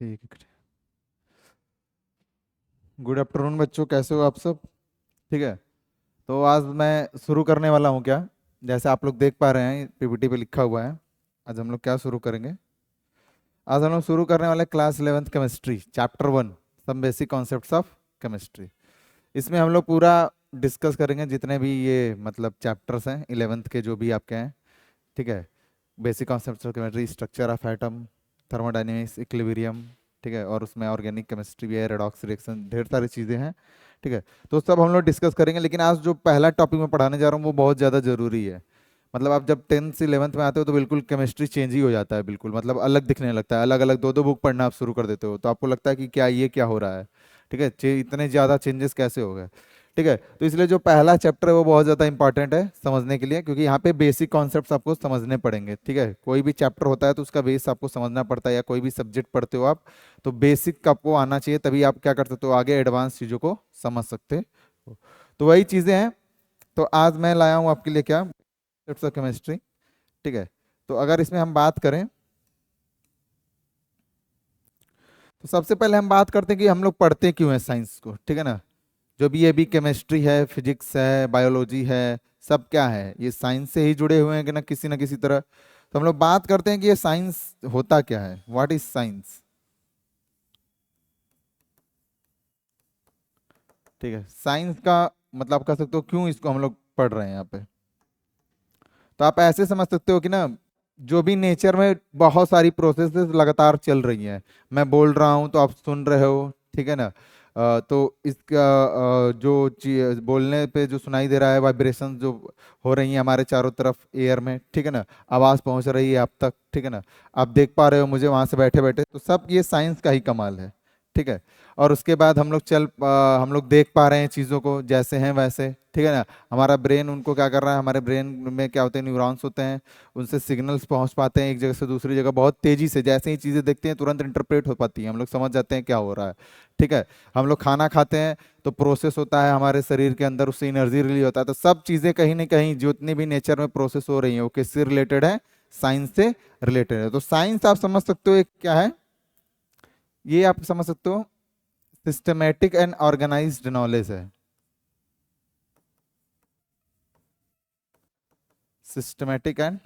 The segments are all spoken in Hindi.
ठीक है। गुड आफ्टरनून बच्चों, कैसे हो आप सब? ठीक है। तो आज मैं शुरू करने वाला हूँ क्या। जैसे आप लोग देख पा रहे हैं पीपीटी पे लिखा हुआ है। आज हम लोग क्या शुरू करेंगे। आज हम लोग शुरू करने वाले class 11th chemistry chapter 1, some basic concepts of chemistry. इसमें हम लोग पूरा डिस्कस करेंगे जितने भी ये मतलब चैप्टर्स हैं 11th के जो भी आपके हैं। ठीक है। Basic concepts of chemistry, structure of atom, thermodynamics, equilibrium. ठीक है। और उसमें ऑर्गेनिक केमिस्ट्री भी है, रेडॉक्स रिएक्शन, ढेर सारी चीज़ें हैं। ठीक है। तो सब हम लोग डिस्कस करेंगे, लेकिन आज जो पहला टॉपिक मैं पढ़ाने जा रहा हूँ वो बहुत ज़्यादा ज़रूरी है। मतलब आप जब 10th से 11th में आते हो तो बिल्कुल केमिस्ट्री चेंज ही हो जाता है, बिल्कुल मतलब अलग दिखने लगता है। अलग अलग दो दो बुक पढ़ना आप शुरू कर देते हो तो आपको लगता है कि क्या ये क्या हो रहा है। ठीक है। इतने ज़्यादा चेंजेस कैसे हो गए। ठीक है। तो इसलिए जो पहला चैप्टर है वो बहुत ज़्यादा इंपॉर्टेंट है समझने के लिए, क्योंकि यहाँ पे बेसिक कॉन्सेप्ट्स आपको समझने पड़ेंगे। ठीक है। कोई भी चैप्टर होता है तो उसका बेस आपको समझना पड़ता है, या कोई भी सब्जेक्ट पढ़ते हो आप तो बेसिक आपको आना चाहिए, तभी आप क्या कर सकते हो, आगे एडवांस चीज़ों को समझ सकते हो। तो वही चीज़ें हैं। तो आज मैं लाया हूँ आपके लिए क्या, कॉन्सेप्ट्स ऑफ केमिस्ट्री। ठीक है। तो अगर इसमें हम बात करें तो सबसे पहले हम बात करते हैं कि हम लोग पढ़ते क्यों हैं साइंस को। ठीक है ना। जो भी ये भी केमिस्ट्री है, फिजिक्स है, बायोलॉजी है, सब क्या है, ये साइंस से ही जुड़े हुए हैं कि ना किसी तरह। तो हम लोग बात करते हैं कि ये साइंस होता क्या है, व्हाट इज साइंस। ठीक है। साइंस का मतलब आप कह सकते हो क्यों इसको हम लोग पढ़ रहे हैं यहाँ पे। तो आप ऐसे समझ सकते हो कि ना, जो भी नेचर में बहुत सारी प्रोसेसेस लगातार चल रही हैं। मैं बोल रहा हूँ तो आप सुन रहे हो। ठीक है ना। तो इसका जो बोलने पे जो सुनाई दे रहा है, वाइब्रेशन जो हो रही है हमारे चारों तरफ एयर में। ठीक है ना। आवाज़ पहुंच रही है आप तक। ठीक है ना। आप देख पा रहे हो मुझे वहां से बैठे बैठे, तो सब ये साइंस का ही कमाल है। ठीक है। और उसके बाद हम लोग देख पा रहे हैं चीज़ों को जैसे हैं वैसे। ठीक है ना। हमारा ब्रेन उनको क्या कर रहा है, हमारे ब्रेन में क्या होते हैं, न्यूरॉन्स होते हैं। उनसे सिग्नल्स पहुंच पाते हैं एक जगह से दूसरी जगह बहुत तेजी से। जैसे ही चीज़ें देखते हैं तुरंत इंटरप्रेट हो पाती है, हम लोग समझ जाते हैं क्या हो रहा है। ठीक है। हम लोग खाना खाते हैं तो प्रोसेस होता है हमारे शरीर के अंदर, उससे एनर्जी रिलीज होता है। तो सब चीज़ें कहीं ना कहीं जितनी भी नेचर में प्रोसेस हो रही हैं वो किससे रिलेटेड है, साइंस से रिलेटेड है। तो साइंस आप समझ सकते हो एक क्या है, ये आप समझ सकते हो सिस्टमेटिक एंड ऑर्गेनाइज्ड नॉलेज है। Systematic and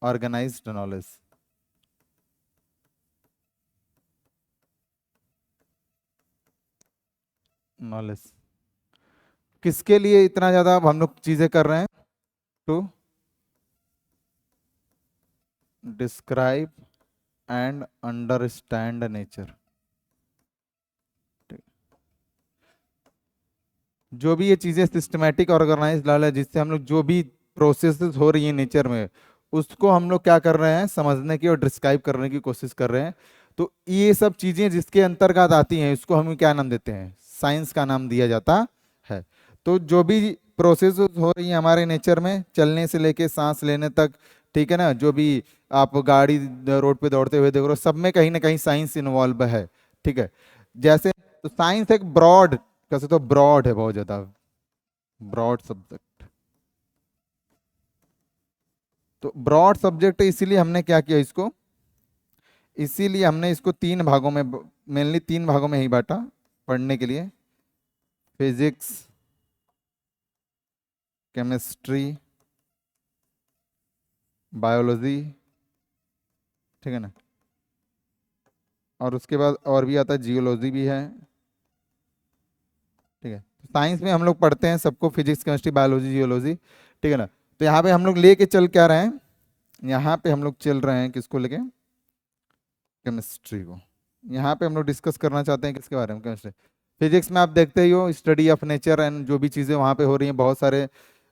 organised knowledge. Knowledge किसके लिए इतना ज्यादा हम लोग चीजें कर रहे हैं, to describe and understand nature. जो भी ये चीजें सिस्टमेटिक ऑर्गेनाइज लाल है, जिससे हम लोग जो भी प्रोसेसेस हो रही है नेचर में, उसको हम लोग क्या कर रहे हैं, समझने की और डिस्क्राइब करने की कोशिश कर रहे हैं। तो ये सब चीजें जिसके अंतर्गत आती हैं इसको हम क्या नाम देते हैं, साइंस का नाम दिया जाता है। तो जो भी प्रोसेस हो रही है हमारे नेचर में, चलने से लेके सांस लेने तक, ठीक है ना, जो भी आप गाड़ी रोड पे दौड़ते हुए देख रहे हो, सब में कहीं ना कहीं साइंस इन्वॉल्व है। ठीक है। जैसे तो साइंस एक ब्रॉड, कैसे तो ब्रॉड है, बहुत ज्यादा ब्रॉड सब्जेक्ट। तो ब्रॉड सब्जेक्ट है, इसीलिए हमने क्या किया इसको, इसीलिए हमने इसको तीन भागों में, मेनली तीन भागों में ही बांटा पढ़ने के लिए। Physics, chemistry, biology. ठीक है ना। और उसके बाद और भी आता है, जियोलॉजी भी है। ठीक है। साइंस में हम लोग पढ़ते हैं सबको, फिजिक्स, केमिस्ट्री, बायोलॉजी, जियोलॉजी। ठीक है ना। तो यहाँ पे हम लोग लेके चल क्या रहे हैं, यहाँ पे हम लोग चल रहे हैं किसको लेके, केमिस्ट्री को। यहाँ पे हम लोग डिस्कस करना चाहते हैं किसके बारे में, केमिस्ट्री। फिजिक्स में आप देखते ही हो स्टडी ऑफ नेचर एंड जो भी चीज़ें वहाँ पे हो रही हैं बहुत सारे।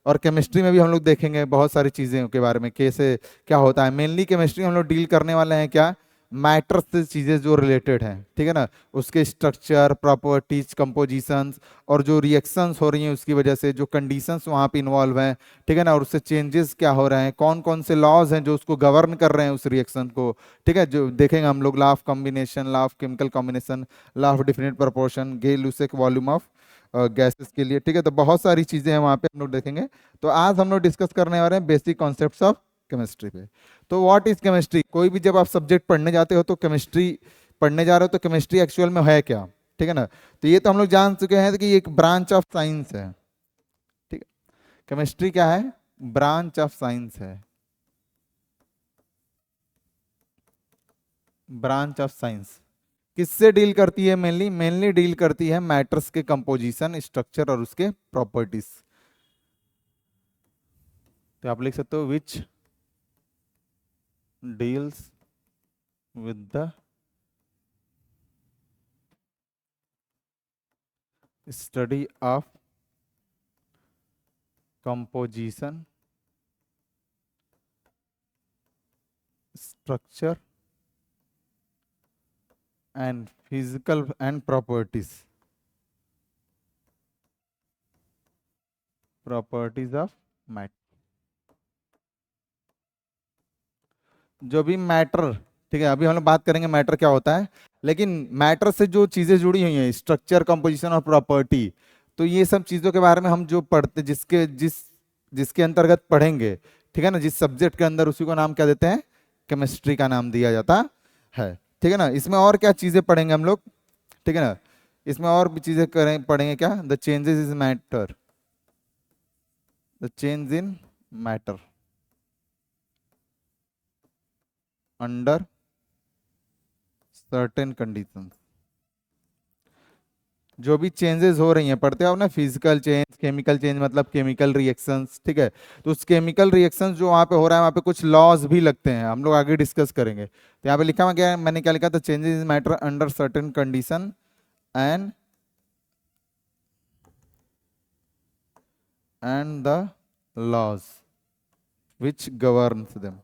और केमिस्ट्री में भी हम लोग देखेंगे बहुत सारी चीज़ें के बारे में, कैसे क्या होता है। मेनली केमिस्ट्री हम लोग डील करने वाले हैं क्या, मैटर से चीज़ें जो रिलेटेड हैं। ठीक है ना। उसके स्ट्रक्चर, प्रॉपर्टीज, कंपोजिशंस, और जो रिएक्शंस हो रही हैं उसकी वजह से जो कंडीशंस वहाँ पे इन्वॉल्व हैं। ठीक है ना। और उससे चेंजेस क्या हो रहे हैं, कौन कौन से लॉज हैं जो उसको गवर्न कर रहे हैं उस रिएक्शन को। ठीक है। जो देखेंगे हम लोग, law of combination, law of chemical combination, law of definite proportion, Gay Lussac volume of gases के लिए। ठीक है। तो बहुत सारी चीज़ें हैं वहाँ पे हम लोग देखेंगे। तो आज हम लोग डिस्कस करने वाले हैं बेसिक कॉन्सेप्ट्स ऑफ केमिस्ट्री पे। तो व्हाट इज केमिस्ट्री, कोई भी जब आप सब्जेक्ट पढ़ने जाते हो तो केमिस्ट्री पढ़ने जा रहे हो तो केमिस्ट्री एक्चुअल में है क्या, ठीक है ना। तो ये तो हम लोग जान चुके हैं कि ये एक ब्रांच ऑफ साइंस है, ठीक है। केमिस्ट्री क्या है, ब्रांच ऑफ साइंस है, ब्रांच ऑफ साइंस। किससे डील करती है, मेनली मेनली डील करती है मैटर्स के कंपोजिशन, स्ट्रक्चर और उसके प्रॉपर्टीज। तो आप लिख सकते हो which deals with the study of composition, structure and physical and properties, properties of matter. जो भी मैटर, ठीक है, अभी हम लोग बात करेंगे मैटर क्या होता है, लेकिन मैटर से जो चीजें जुड़ी हुई हैं, स्ट्रक्चर, कंपोजिशन और प्रॉपर्टी, तो ये सब चीजों के बारे में हम जो पढ़ते, जिसके अंतर्गत पढ़ेंगे, ठीक है ना, जिस सब्जेक्ट के अंदर, उसी को नाम क्या देते हैं, केमिस्ट्री का नाम दिया जाता है, ठीक है ना। इसमें और क्या चीजें पढ़ेंगे हम लोग, ठीक है ना, इसमें और भी चीजें करें पढ़ेंगे क्या, the changes in matter, the change in matter under certain conditions. जो भी चेंजेस हो रही हैं, पढ़ते हो ना, फिजिकल चेंज, केमिकल चेंज मतलब केमिकल रिएक्शंस, ठीक है। तो उस केमिकल रिएक्शंस जो वहाँ पे हो रहा है, वहाँ पे कुछ लॉज भी लगते हैं, हम लोग आगे डिस्कस करेंगे। तो यहाँ पे लिखा हुआ क्या है, मैंने क्या लिखा था, changes in matter under certain condition and the laws which governs them,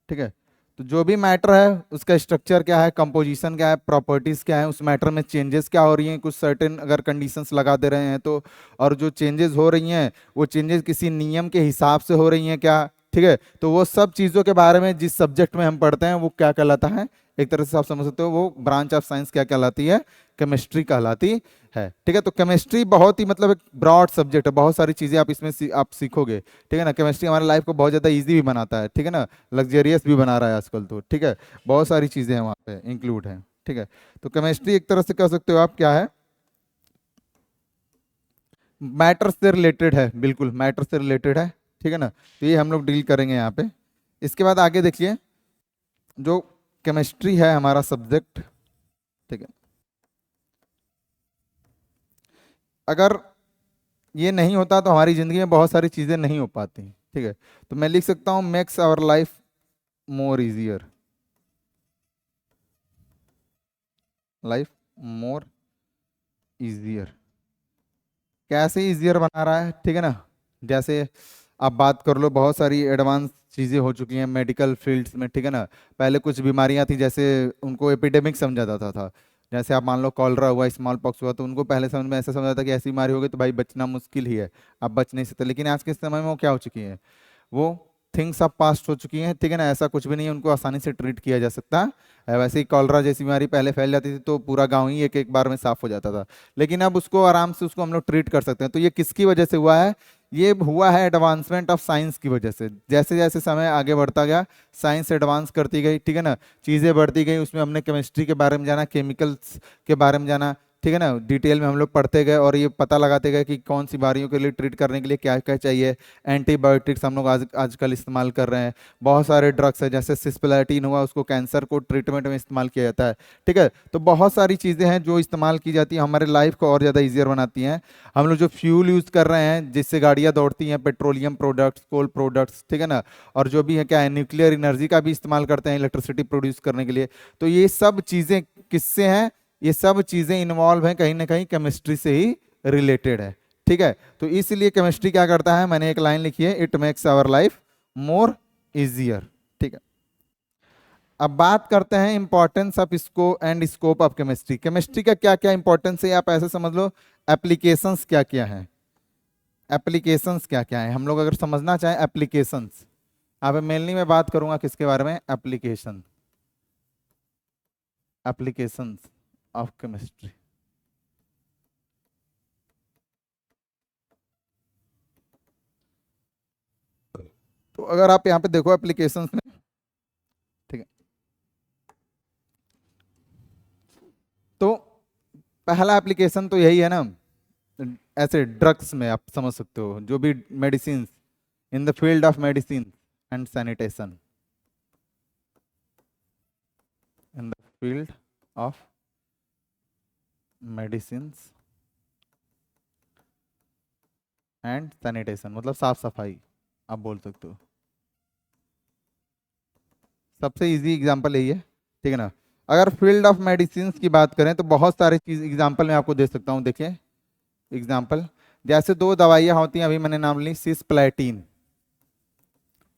ठीक है। तो जो भी मैटर है, उसका स्ट्रक्चर क्या है, कंपोजिशन क्या है, प्रॉपर्टीज क्या है, उस मैटर में चेंजेस क्या हो रही हैं, कुछ सर्टेन अगर कंडीशंस लगा दे रहे हैं तो, और जो चेंजेस हो रही हैं वो चेंजेस किसी नियम के हिसाब से हो रही हैं क्या, ठीक है। तो वो सब चीज़ों के बारे में जिस सब्जेक्ट में हम पढ़ते हैं वो क्या कहलाता है, एक तरह से आप समझ सकते हो वो ब्रांच ऑफ साइंस क्या कहलाती है, केमिस्ट्री कहलाती है, ठीक है। तो केमिस्ट्री बहुत ही मतलब एक ब्रॉड सब्जेक्ट है, बहुत सारी चीज़ें आप इसमें आप सीखोगे, ठीक है ना। केमिस्ट्री हमारे लाइफ को बहुत ज़्यादा ईजी भी बनाता है, ठीक है ना, लग्जरियस भी बना रहा है आजकल तो, ठीक है। बहुत सारी चीज़ें हैं वहाँ पे इंक्लूड हैं, ठीक है। तो केमिस्ट्री एक तरह से कह सकते हो आप क्या है, मैटर से रिलेटेड है, बिल्कुल मैटर से रिलेटेड है, ठीक है ना। तो ये हम लोग डील करेंगे यहाँ पे। इसके बाद आगे देखिए, जो केमिस्ट्री है हमारा सब्जेक्ट, ठीक है, अगर ये नहीं होता तो हमारी जिंदगी में बहुत सारी चीजें नहीं हो पाती, ठीक है। तो मैं लिख सकता हूँ makes our life more easier, life more easier. कैसे इजियर बना रहा है, ठीक है ना। जैसे आप बात कर लो, बहुत सारी एडवांस चीज़ें हो चुकी हैं मेडिकल फील्ड्स में, ठीक है ना। पहले कुछ बीमारियां थी, जैसे उनको एपिडेमिक समझा जाता था। जैसे आप मान लो कॉलरा हुआ, स्मॉल पॉक्स हुआ, तो उनको पहले समझ में ऐसा समझा था कि ऐसी बीमारी होगी तो भाई बचना मुश्किल ही है, आप बच नहीं सकते। लेकिन आज के समय में वो क्या हो चुकी है, वो थिंग्स अब पास्ट हो चुकी हैं, ठीक है ना। ऐसा कुछ भी नहीं है, उनको आसानी से ट्रीट किया जा सकता है। वैसे ही कॉलरा जैसी बीमारी पहले फैल जाती थी तो पूरा गांव ही एक एक बार में साफ हो जाता था, लेकिन अब उसको आराम से उसको हम लोग ट्रीट कर सकते हैं। तो ये किसकी वजह से हुआ है, ये हुआ है एडवांसमेंट ऑफ साइंस की वजह से। जैसे जैसे समय आगे बढ़ता गया, साइंस एडवांस करती गई, ठीक है ना, चीज़ें बढ़ती गई, उसमें हमने केमिस्ट्री के बारे में जाना, केमिकल्स के बारे में जाना, ठीक है ना। डिटेल में हम लोग पढ़ते गए और ये पता लगाते गए कि कौन सी बीमारियों के लिए ट्रीट करने के लिए क्या क्या चाहिए। एंटीबायोटिक्स हम लोग आजकल इस्तेमाल कर रहे हैं, बहुत सारे ड्रग्स है, जैसे सिस्प्लाटिन हुआ, उसको कैंसर को ट्रीटमेंट में इस्तेमाल किया जाता है, ठीक है। तो बहुत सारी चीज़ें हैं जो इस्तेमाल की जाती हैं, हमारे लाइफ को और ज़्यादा ईजियर बनाती हैं। हम लोग जो फ्यूल यूज़ कर रहे हैं, जिससे गाड़ियाँ दौड़ती हैं, पेट्रोलियम प्रोडक्ट्स, कोल प्रोडक्ट्स, ठीक है ना, और जो भी है क्या है, न्यूक्लियर एनर्जी का भी इस्तेमाल करते हैं इलेक्ट्रिसिटी प्रोड्यूस करने के लिए। तो ये सब चीज़ें किससे हैं, ये सब चीजें इन्वॉल्व हैं कहीं ना कहीं केमिस्ट्री से ही रिलेटेड है, ठीक है। तो इसलिए केमिस्ट्री क्या करता है, मैंने एक लाइन लिखी है, it makes our life more easier, ठीक है। अब बात करते हैं इंपॉर्टेंस ऑफ इसको and scope of chemistry. Chemistry का क्या क्या इंपॉर्टेंस है, आप ऐसे समझ लो, एप्लीकेशंस क्या क्या है, एप्लीकेशंस क्या क्या है, हम लोग अगर समझना चाहें एप्लीकेशंस। अब मेनली मैं बात करूंगा किसके बारे में, एप्लीकेशन, एप्लीकेशंस ऑफ केमिस्ट्री। तो अगर आप यहाँ पे देखो एप्लीकेशंस में, ठीक है, तो पहला एप्लीकेशन तो यही है ना, ऐसे ड्रग्स में आप समझ सकते हो, जो भी medicine, in the field of medicine and sanitation, in the field of medicine and sanitation, मतलब साफ सफाई आप बोल सकते हो। सबसे इजी एग्जांपल यही है, ठीक है ना। अगर फील्ड ऑफ मेडिसिन की बात करें तो बहुत सारी चीज एग्जांपल मैं आपको दे सकता हूँ। देखिए एग्जांपल, जैसे दो दवाइयाँ होती हैं, अभी मैंने नाम ली सिस्प्लेटिन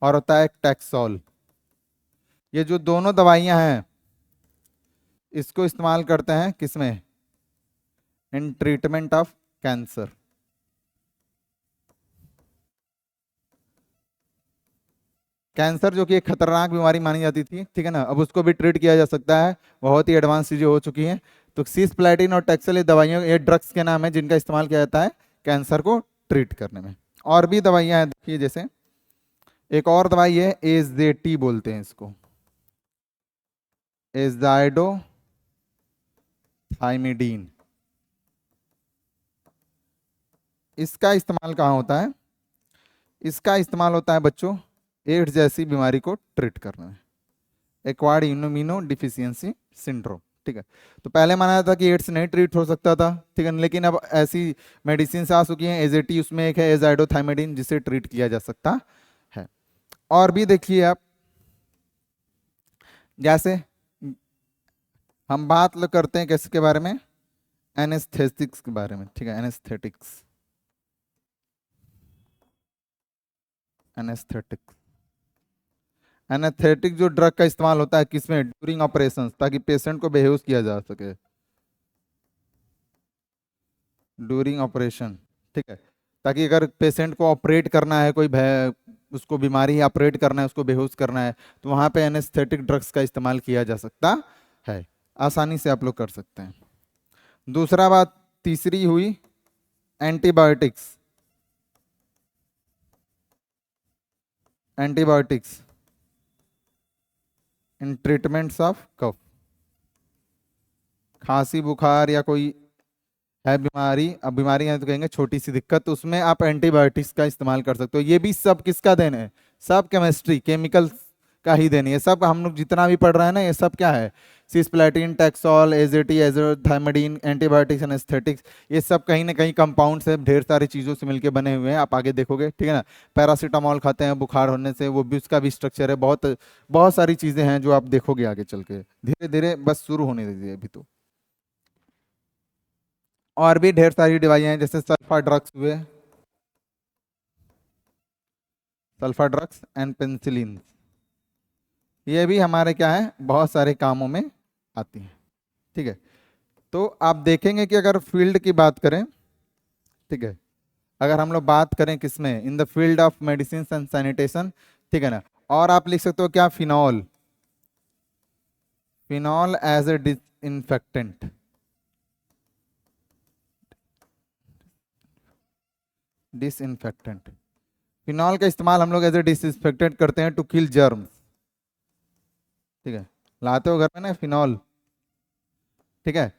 और होता है टैक्सोल। ये जो दोनों दवाइयाँ हैं, इसको इस्तेमाल करते हैं किसमें, in treatment of cancer. Cancer जो कि एक खतरनाक बीमारी मानी जाती थी, ठीक है ना, अब उसको भी ट्रीट किया जा सकता है, बहुत ही एडवांस चीजें हो चुकी हैं। तो सिस्प्लेटिन और टैक्सोल ये दवाइयाँ, ये ड्रग्स के नाम है जिनका इस्तेमाल किया जाता है कैंसर को ट्रीट करने में। और भी दवाइयाँ हैं, देखिए जैसे एक और दवाई है एजेटी बोलते हैं इसको, एजाइडोथाइमिडीन। इसका इस्तेमाल कहाँ होता है, इसका इस्तेमाल होता है बच्चों एड्स जैसी बीमारी को ट्रीट करने में, एक्वायर्ड इम्यूनो डिफिशियंसी सिंड्रोम, ठीक है। तो पहले माना जाता था कि एड्स नहीं ट्रीट हो सकता था, ठीक है, लेकिन अब ऐसी मेडिसिन आ चुकी हैं, एजेटी उसमें एक है, एजाइडोथाइमिडीन, जिसे ट्रीट किया जा सकता है। और भी देखिए आप, जैसे हम बात करते हैं किसके बारे में, एनेस्थेटिक्स के बारे में, ठीक है, एनेस्थेटिक्स, एनेस्थेटिक्स, एनेस्थेटिक जो ड्रग का इस्तेमाल होता है किसमें, ड्यूरिंग ऑपरेशन, ताकि पेशेंट को बेहोश किया जा सके, ड्यूरिंग ऑपरेशन, ठीक है, ताकि अगर पेशेंट को ऑपरेट करना है, कोई उसको बीमारी है, ऑपरेट करना है, उसको बेहोश करना है, तो वहां पे एनेस्थेटिक ड्रग्स का इस्तेमाल किया जा सकता है, आसानी से आप लोग कर सकते हैं। दूसरा बात, तीसरी हुई antibiotics, antibiotics in treatments of cough, खांसी बुखार या कोई है बीमारी, अब बीमारी है तो कहेंगे छोटी सी दिक्कत, तो उसमें आप एंटीबायोटिक्स का इस्तेमाल कर सकते हो। ये भी सब किसका देन है, सब केमिस्ट्री केमिकल का ही देन है। ये सब हम लोग जितना भी पढ़ रहे हैं ना, ये सब क्या है, cisplatin, taxol, AJT, एजोथाइमिडीन, antibiotics, anaesthetics, ये सब कहीं ना कहीं कंपाउंड से, ढेर सारी चीज़ों से मिलकर बने हुए हैं, आप आगे देखोगे, ठीक है ना। पैरासीटामोल खाते हैं बुखार होने से, वो भी उसका भी स्ट्रक्चर है, बहुत बहुत सारी चीज़ें हैं जो आप देखोगे आगे चल के, धीरे धीरे, बस शुरू होने दीजिए अभी तो। और भी ढेर सारी दवाइयाँ हैं, जैसे सल्फा ड्रग्स हुए, सल्फा ड्रग्स एंड पेंसिलिन, ये भी हमारे क्या है, बहुत सारे कामों में आती हैं, ठीक है। तो आप देखेंगे कि अगर फील्ड की बात करें, ठीक है, अगर हम लोग बात करें किसमें, in the field of medicine and sanitation, ठीक है ना। और आप लिख सकते हो क्या, phenol, phenol as a disinfectant, disinfectant, phenol का इस्तेमाल हम लोग एज ए डिसइंफेक्टेंट करते हैं टू किल जर्म्स, ठीक है, लाते हो घर में ना फिनॉल, ठीक है,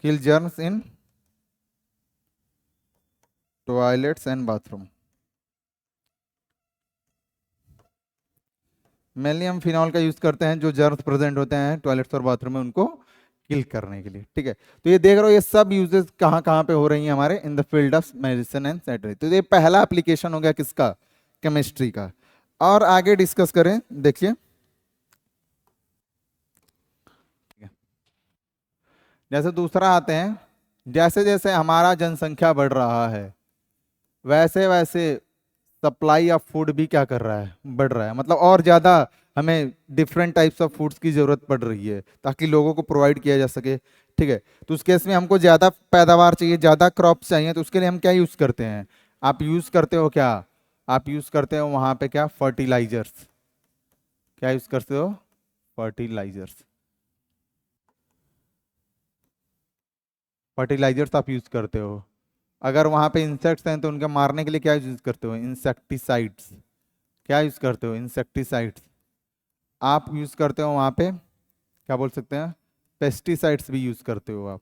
kill germs in toilets and bathroom. Mainly हम फिनॉल का यूज करते हैं जो जर्म्स प्रेजेंट होते हैं टॉयलेट्स और बाथरूम में, उनको किल करने के लिए, ठीक है। तो ये देख रहे हो, ये सब यूजेस कहाँ कहाँ पे हो रही हैं हमारे, इन the field of medicine and sanitary. तो ये पहला एप्लीकेशन हो गया किसका, केमिस्ट्री का। और आगे डिस्कस करें, देखिए, ठीक है, जैसे दूसरा आते हैं, जैसे जैसे हमारा जनसंख्या बढ़ रहा है, वैसे वैसे सप्लाई ऑफ फूड भी क्या कर रहा है, बढ़ रहा है, मतलब और ज़्यादा हमें डिफरेंट टाइप्स ऑफ फूड्स की ज़रूरत पड़ रही है ताकि लोगों को प्रोवाइड किया जा सके, ठीक है। तो उस केस में हमको ज़्यादा पैदावार चाहिए, ज़्यादा क्रॉप्स चाहिए, तो उसके लिए हम क्या यूज़ करते हैं, आप यूज़ करते हो क्या, आप यूज़ करते हो वहाँ पे क्या, फर्टिलाइजर्स, क्या यूज़ करते हो, फर्टिलाइजर्स, फर्टिलाइजर्स आप यूज़ करते हो। अगर वहाँ पे इंसेक्ट्स हैं तो उनके मारने के लिए क्या यूज़ करते हो, इंसेक्टिसाइड्स, क्या यूज करते हो? इंसेक्टिसाइड्स। आप यूज करते हो वहां पे क्या बोल सकते हैं, पेस्टिसाइड्स भी यूज करते हो आप।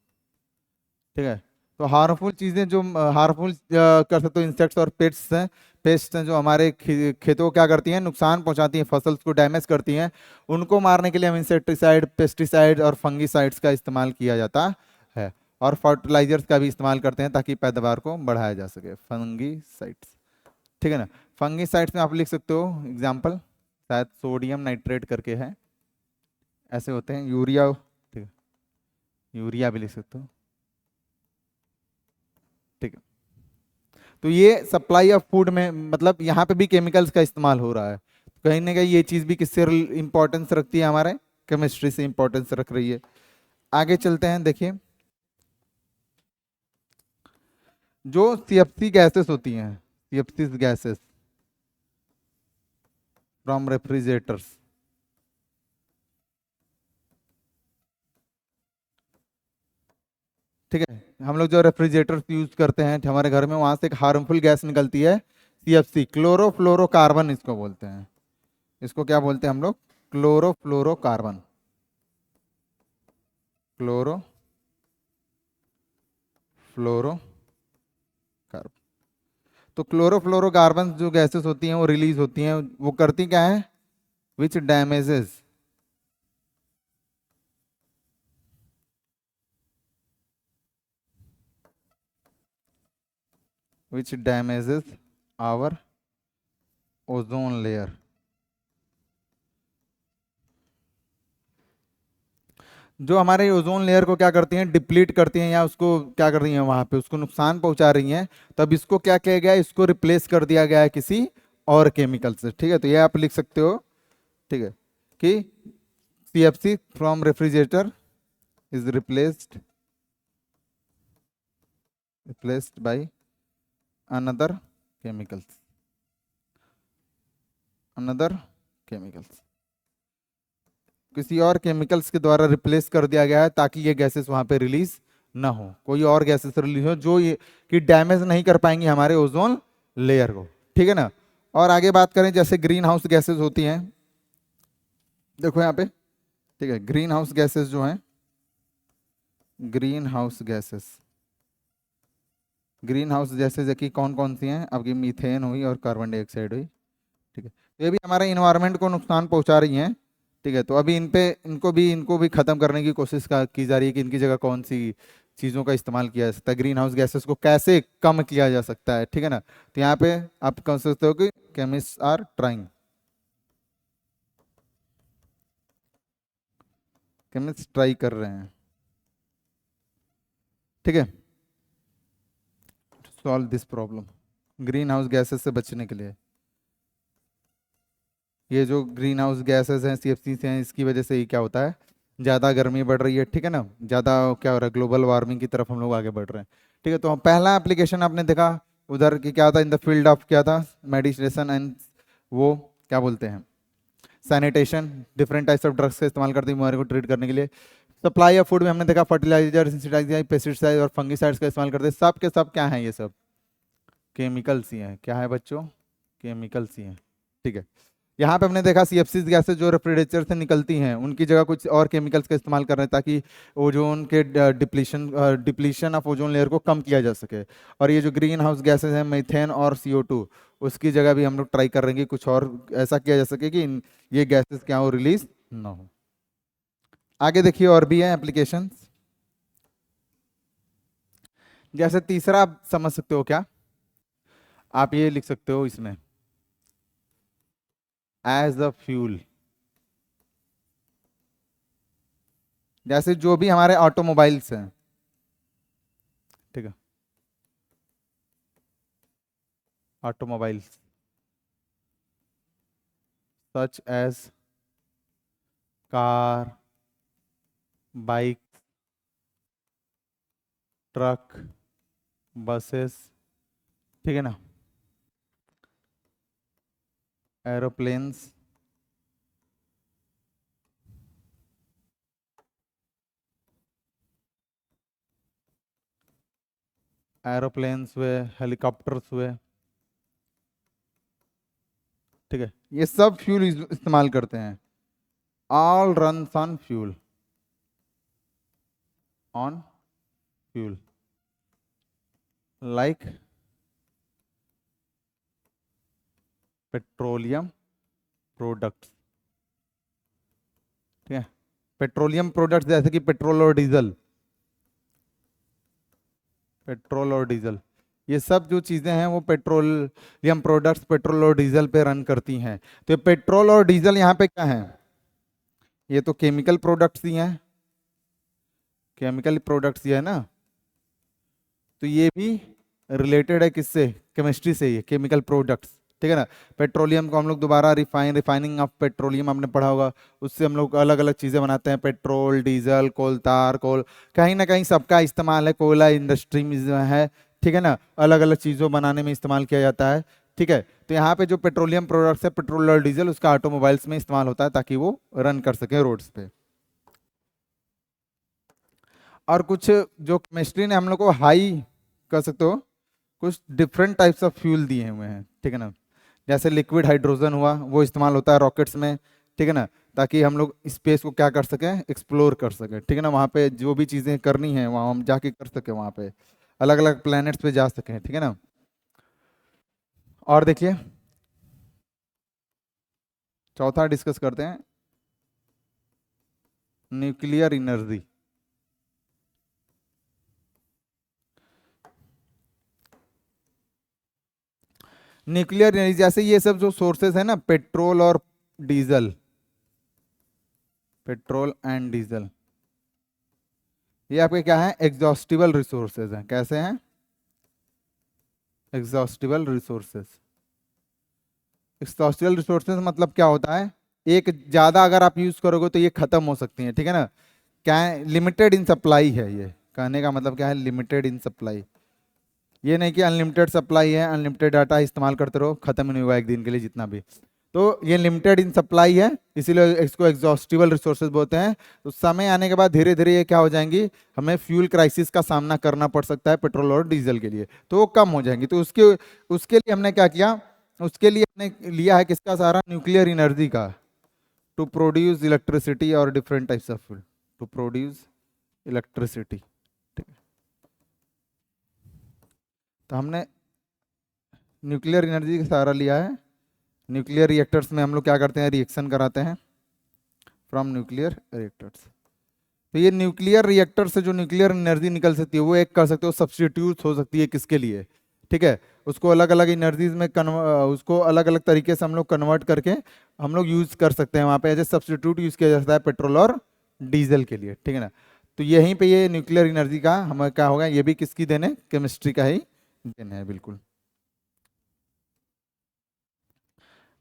ठीक है। तो हार्मफुल चीजें जो हार्मफुल कर सकते हो, इंसेक्ट्स और पेट्स हैं, पेस्ट हैं जो हमारे खेतों को क्या करती हैं, नुकसान पहुंचाती हैं, फसल को डैमेज करती हैं, उनको मारने के लिए हम इंसेक्टिसाइड, पेस्टिसाइड और फंगिसाइड्स का इस्तेमाल किया जाता है। और फर्टिलाइजर्स का भी इस्तेमाल करते हैं ताकि पैदावार को बढ़ाया जा सके, फंगिसाइड्स। ठीक है ना। फंगिसाइड्स में आप लिख सकते हो एग्जाम्पल, शायद सोडियम नाइट्रेट करके है, ऐसे होते हैं, यूरिया। ठीक है, यूरिया भी लिख सकते हो। ठीक है। तो ये सप्लाई ऑफ फूड में मतलब यहाँ पे भी केमिकल्स का इस्तेमाल हो रहा है। कहीं ना कहीं ये चीज भी किससे इंपॉर्टेंस रखती है, हमारे केमिस्ट्री से इंपॉर्टेंस रख रही है। आगे चलते हैं, देखिए जो सीएफसी गैसेस होती हैं, सीएफसी गैसेस फ्रॉम रेफ्रिजरेटर्स। ठीक है, हम लोग जो रेफ्रिजरेटर यूज करते हैं हमारे घर में, वहां से एक हार्मफुल गैस निकलती है, सीएफसी, क्लोरोफ्लोरोकार्बन इसको बोलते हैं। इसको क्या बोलते हैं हम लोग? क्लोरोफ्लोरोकार्बन। क्लोरोफ्लोरोकार्बन। तो क्लोरोफ्लोरोकार्बन जो गैसेस होती हैं वो रिलीज होती हैं, वो करती क्या है, which damages, which damages our ozone layer. जो हमारे ओजोन लेयर को क्या करती हैं, डिप्लीट करती हैं, या उसको क्या कर रही हैं, वहां पे उसको नुकसान पहुंचा रही हैं। तब इसको क्या किया गया है, इसको रिप्लेस कर दिया गया है किसी और केमिकल से। ठीक है, तो ये आप लिख सकते हो। ठीक है, कि CFC from refrigerator is replaced by another chemicals, another chemicals, किसी और केमिकल्स के द्वारा रिप्लेस कर दिया गया है ताकि ये गैसेस वहां पे रिलीज ना हो, कोई और गैसेस रिलीज हो जो ये कि डैमेज नहीं कर पाएंगी हमारे ओजोन लेयर को। ठीक है ना। और आगे बात करें, जैसे ग्रीन हाउस गैसेस होती हैं, देखो यहाँ पे। ठीक है, ग्रीन हाउस गैसेस जो हैं, green house gases, green house जैसे कि कौन कौन सी हैं आपकी, मीथेन हुई और कार्बन डाइऑक्साइड हुई। ठीक है, तो ये भी हमारे इन्वायरमेंट को नुकसान पहुंचा रही हैं। ठीक है, तो अभी इन पे इनको भी खत्म करने की कोशिश की जा रही है कि इनकी जगह कौन सी चीज़ों का इस्तेमाल किया जा सकता है, ग्रीन हाउस गैसेस को कैसे कम किया जा सकता है। ठीक है ना। तो यहाँ पे आप कह सकते हो कि chemist are trying, chemist try कर रहे हैं। ठीक है, solve this problem, green house gases से बचने के लिए। ये जो ग्रीन हाउस गैसेस हैं, सीएफसी से हैं, इसकी वजह से ही क्या होता है, ज़्यादा गर्मी बढ़ रही है। ठीक है ना, ज़्यादा क्या हो रहा है, ग्लोबल वार्मिंग की तरफ हम लोग आगे बढ़ रहे हैं। ठीक है, तो पहला एप्लीकेशन आपने देखा उधर की क्या था, इन द फील्ड ऑफ क्या था, मेडिसिन एंड वो क्या बोलते हैं, sanitation, different types of drugs का इस्तेमाल करते हैं बीमारी को ट्रीट करने के लिए। सप्लाई ऑफ फूड में हमने देखा फर्टिलाइजर, इंसेक्टिसाइड, पेस्टिसाइड और फंगिसाइड्स का इस्तेमाल करते हैं। सब के सब क्या है, ये सब केमिकल्स ही हैं। क्या है बच्चों, केमिकल्स ही हैं। ठीक है, यहाँ पे हमने देखा सीएफसी गैसेस जो रेफ्रिजरेटर से निकलती हैं, उनकी जगह कुछ और केमिकल्स का इस्तेमाल कर रहे हैं ताकि ओजोन के डिप्लीशन ऑफ ओजोन लेयर को कम किया जा सके। और ये जो ग्रीन हाउस गैसेस हैं, मीथेन और CO2, उसकी जगह भी हम लोग ट्राई कर रहे हैं कि कुछ और ऐसा किया जा सके कि ये गैसेस क्या हो, रिलीज ना हो। आगे देखिए और भी है एप्लीकेशन। जैसे तीसरा आप समझ सकते हो क्या, आप ये लिख सकते हो इसमें, एज अ फ्यूल। जैसे जो भी हमारे ऑटोमोबाइल्स हैं, ठीक है, automobiles such as car, bike, truck, buses, ठीक है ना, एरोप्लेन्स, एरोप्लेन्स हुए, हेलीकॉप्टर्स हुए। ठीक है, ये सब फ्यूल इस्तेमाल करते हैं। All runs on fuel, on fuel, like petroleum products. ठीक है, पेट्रोलियम प्रोडक्ट्स जैसे कि पेट्रोल और डीजल, पेट्रोल और डीजल, ये सब जो चीज़ें हैं वो पेट्रोलियम प्रोडक्ट्स पेट्रोल और डीजल पे रन करती हैं। तो ये पेट्रोल और डीजल यहाँ पे क्या है, ये तो केमिकल प्रोडक्ट्स ही हैं, केमिकल प्रोडक्ट्स ही है ना, तो ये भी रिलेटेड है किससे, केमिस्ट्री से, ये केमिकल प्रोडक्ट्स। ठीक है ना, पेट्रोलियम को हम लोग दोबारा रिफाइनिंग ऑफ पेट्रोलियम आपने पढ़ा होगा, उससे हम लोग अलग अलग चीज़ें बनाते हैं, पेट्रोल, डीजल, कोलतार, कोल, कहीं ना कहीं सबका इस्तेमाल है, कोयला इंडस्ट्री में जो है, ठीक है ना, अलग अलग चीज़ों बनाने में इस्तेमाल किया जाता है। ठीक है, तो यहाँ पे जो पेट्रोलियम प्रोडक्ट्स है, पेट्रोल और डीजल, उसका ऑटोमोबाइल्स में इस्तेमाल होता है ताकि वो रन कर सके रोड्स पे। और कुछ जो केमिस्ट्री ने हम लोग को हाई कर सकते हो, कुछ डिफरेंट टाइप्स ऑफ फ्यूल दिए हुए हैं। ठीक है ना, जैसे लिक्विड हाइड्रोजन हुआ, वो इस्तेमाल होता है रॉकेट्स में। ठीक है ना, ताकि हम लोग स्पेस को क्या कर सकें, एक्सप्लोर कर सकें। ठीक है ना, वहाँ पे जो भी चीज़ें करनी है वहाँ हम जाके कर सकें, वहाँ पे अलग अलग प्लैनेट्स पे जा सकें। ठीक है ना, और देखिए चौथा डिस्कस करते हैं, न्यूक्लियर एनर्जी। न्यूक्लियर एनर्जी जैसे ये सब जो सोर्सेस है ना, पेट्रोल और डीजल, पेट्रोल एंड डीजल, ये आपके क्या है, एग्जॉस्टिबल रिसोर्सेज हैं। कैसे हैं, एग्जॉस्टिबल रिसोर्सेज। एग्जॉस्टिबल रिसोर्सेज मतलब क्या होता है, एक ज्यादा अगर आप यूज करोगे तो ये खत्म हो सकती है। ठीक है ना, क्या है, लिमिटेड इन सप्लाई है, ये कहने का मतलब क्या है, लिमिटेड इन सप्लाई। ये नहीं कि अनलिमिटेड सप्लाई है, अनलिमिटेड डाटा इस्तेमाल करते रहो, खत्म ही नहीं हुआ एक दिन के लिए जितना भी। तो ये लिमिटेड इन सप्लाई है, इसीलिए इसको एग्जॉस्टिबल रिसोर्सेज बोलते हैं। तो समय आने के बाद धीरे धीरे ये क्या हो जाएंगी, हमें फ्यूल क्राइसिस का सामना करना पड़ सकता है पेट्रोल और डीजल के लिए, तो वो कम हो जाएंगी। तो उसके उसके लिए हमने क्या किया, उसके लिए हमने लिया है किसका सहारा, न्यूक्लियर एनर्जी का, टू प्रोड्यूस इलेक्ट्रिसिटी और different types of fuel, to produce electricity. ठीक है, तो हमने न्यूक्लियर एनर्जी का सहारा लिया है। न्यूक्लियर रिएक्टर्स में हम लोग क्या करते हैं, रिएक्शन कराते हैं फ्रॉम न्यूक्लियर रिएक्टर्स। तो ये न्यूक्लियर रिएक्टर से जो न्यूक्लियर एनर्जी निकल सकती है वो एक कर सकते हो सब्स्टिट्यूट हो सकती है किसके लिए, ठीक है, उसको अलग अलग एनर्जीज में उसको अलग अलग तरीके से हम लोग कन्वर्ट करके हम लोग यूज कर सकते हैं, वहाँ पे एज ए सब्स्टिट्यूट यूज किया जाता है पेट्रोल और डीजल के लिए। ठीक है ना, तो यहीं पे ये न्यूक्लियर एनर्जी का हमें क्या होगा, ये भी किसकी देन है, केमिस्ट्री का ही देन है, बिल्कुल।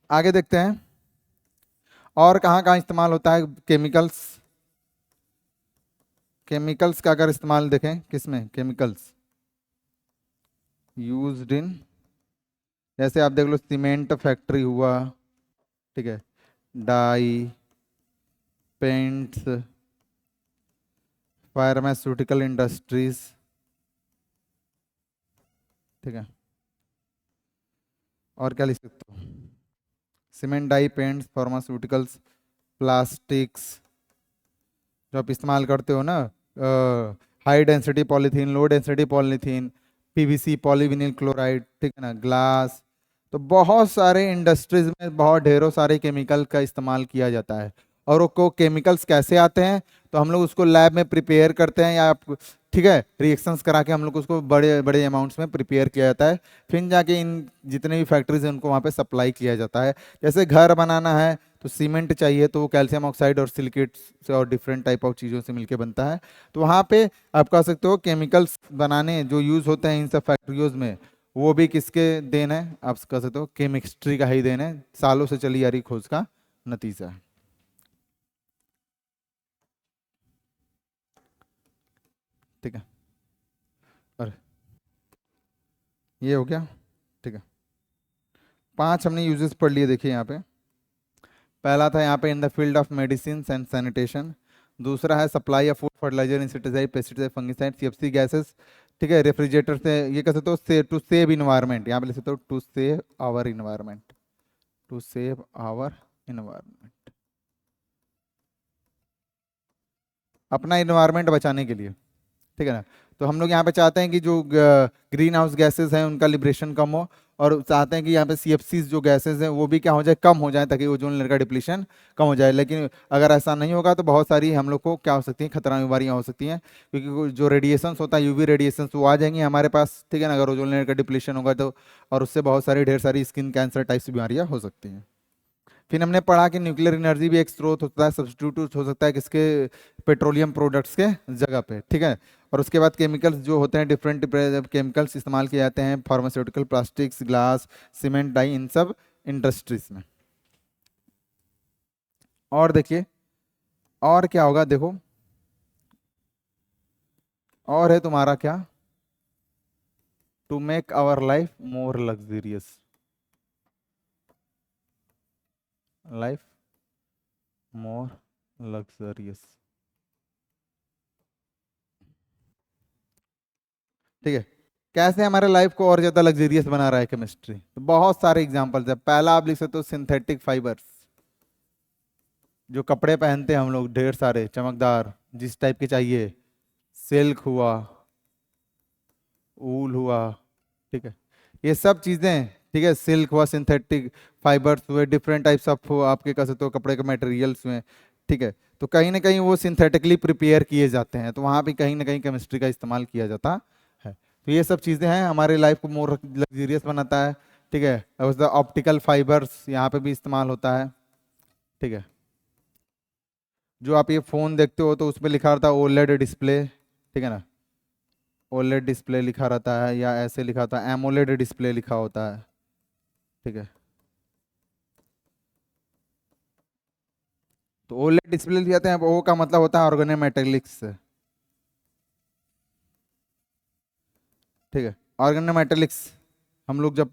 आगे देखते हैं और कहाँ कहाँ इस्तेमाल होता है केमिकल्स। केमिकल्स का अगर इस्तेमाल देखें, किसमें, केमिकल्स यूज्ड इन, जैसे आप देख लो सीमेंट फैक्ट्री हुआ, ठीक है, डाई, पेंट्स, फार्मास्यूटिकल इंडस्ट्रीज। ठीक है, और क्या लिख सकते हो, cement, dye, paints, pharmaceuticals, plastics जो आप इस्तेमाल करते हो ना, high density polythene, low density polythene, PVC, polyvinyl chloride, ठीक है ना, ग्लास। तो बहुत सारे इंडस्ट्रीज में बहुत ढेरों सारे केमिकल का इस्तेमाल किया जाता है। और वो केमिकल्स कैसे आते हैं, तो हम लोग उसको लैब में प्रिपेयर करते हैं, या आप, ठीक है, रिएक्शंस करा के हम लोग उसको बड़े बड़े अमाउंट्स में प्रिपेयर किया जाता है, फिर जाके इन जितने भी फैक्ट्रीज हैं उनको वहाँ पे सप्लाई किया जाता है। जैसे घर बनाना है तो सीमेंट चाहिए, तो वो कैल्शियम ऑक्साइड और सिलिकेट से और डिफरेंट टाइप ऑफ चीज़ों से मिलके बनता है। तो वहाँ पे आप कह सकते हो केमिकल्स बनाने जो यूज़ होते हैं इन सब फैक्ट्रियोज में, वो भी किसके देन है, आप कह सकते हो केमिस्ट्री का ही देन है, सालों से चली आ रही खोज का नतीजा है। ठीक है, और ये हो गया। ठीक है, 5 हमने यूजेस पढ़ लिए, देखिए यहाँ पे पहला था यहाँ पे in the field of medicine and sanitation, दूसरा है supply of food, fertiliser, insecticide, pesticide, fungicide, CFC gases, ठीक है, रेफ्रिजरेटर से, ये कह सकते हो से टू सेव इन्वायरमेंट, यहाँ पे लिख सकते हो to save our environment, to save our environment, अपना इन्वायरमेंट बचाने के लिए, ठीक है ना। तो हम लोग यहाँ पे चाहते हैं कि जो ग्रीन हाउस गैसेस हैं उनका लिबरेशन कम हो, और चाहते हैं कि यहाँ पे सीएफसीज जो गैसेस हैं वो भी क्या हो जाए, कम हो जाए, ताकि ओजोन लेयर का डिप्लीशन कम हो जाए। लेकिन अगर ऐसा नहीं होगा तो बहुत सारी हम लोग को क्या हो सकती है, खतरनाक बीमारियां हो सकती हैं, क्योंकि जो रेडिएशन होता है, यूवी रेडिएशन, वो आ जाएंगी हमारे पास, ठीक है ना, अगर ओजोन लेयर का डिप्लीशन होगा तो। और उससे बहुत सारी ढेर सारी स्किन कैंसर टाइप्स की बीमारियां हो सकती हैं। फिर हमने पढ़ा कि न्यूक्लियर एनर्जी भी एक स्रोत होता है, सब्स्टिट्यूट हो सकता है किसके, पेट्रोलियम प्रोडक्ट्स के जगह पे, ठीक है। और उसके बाद केमिकल्स जो होते हैं, डिफरेंट केमिकल्स इस्तेमाल किए जाते हैं pharmaceutical, plastics, glass, cement, dye, इन सब इंडस्ट्रीज में। और देखिए और क्या होगा, देखो और है तुम्हारा क्या, to make our life more luxurious, life more luxurious, ठीक है। कैसे हमारे लाइफ को और ज्यादा लग्जरियस बना रहा है केमिस्ट्री, तो बहुत सारे एग्जांपल्स है। पहला आप लिख सकते हो सिंथेटिक फाइबर्स, जो कपड़े पहनते हैं हम लोग ढेर सारे चमकदार, जिस टाइप के चाहिए, सिल्क हुआ, ऊल हुआ, ठीक है, ये सब चीजें, ठीक है, सिल्क हुआ, सिंथेटिक फाइबर्स हुए, डिफरेंट टाइप्स ऑफ आपके कह सकते हो कपड़े के मटेरियल्स हुए, ठीक है। तो कहीं ना कहीं वो सिंथेटिकली प्रिपेयर किए जाते हैं, तो वहाँ भी कहीं ना कहीं केमिस्ट्री का इस्तेमाल किया जाता है। तो ये सब चीजें हैं, हमारे लाइफ को मोर लग्जरियस बनाता है, ठीक है। और ऑप्टिकल फाइबर्स यहाँ पे भी इस्तेमाल होता है, ठीक है। जो आप ये फोन देखते हो तो उसमें लिखा रहता है ओलेड डिस्प्ले, ठीक है ना, ओलेड डिस्प्ले लिखा रहता है, या ऐसे लिखा होता है एमोलेड डिस्प्ले लिखा होता है, ठीक है। तो ओलेड डिस्प्ले लिख जाते हैं, ओ का मतलब होता है ऑर्गेनोमेटेलिक्स, ठीक है। ऑर्गेनोमेटेलिक्स हम लोग जब,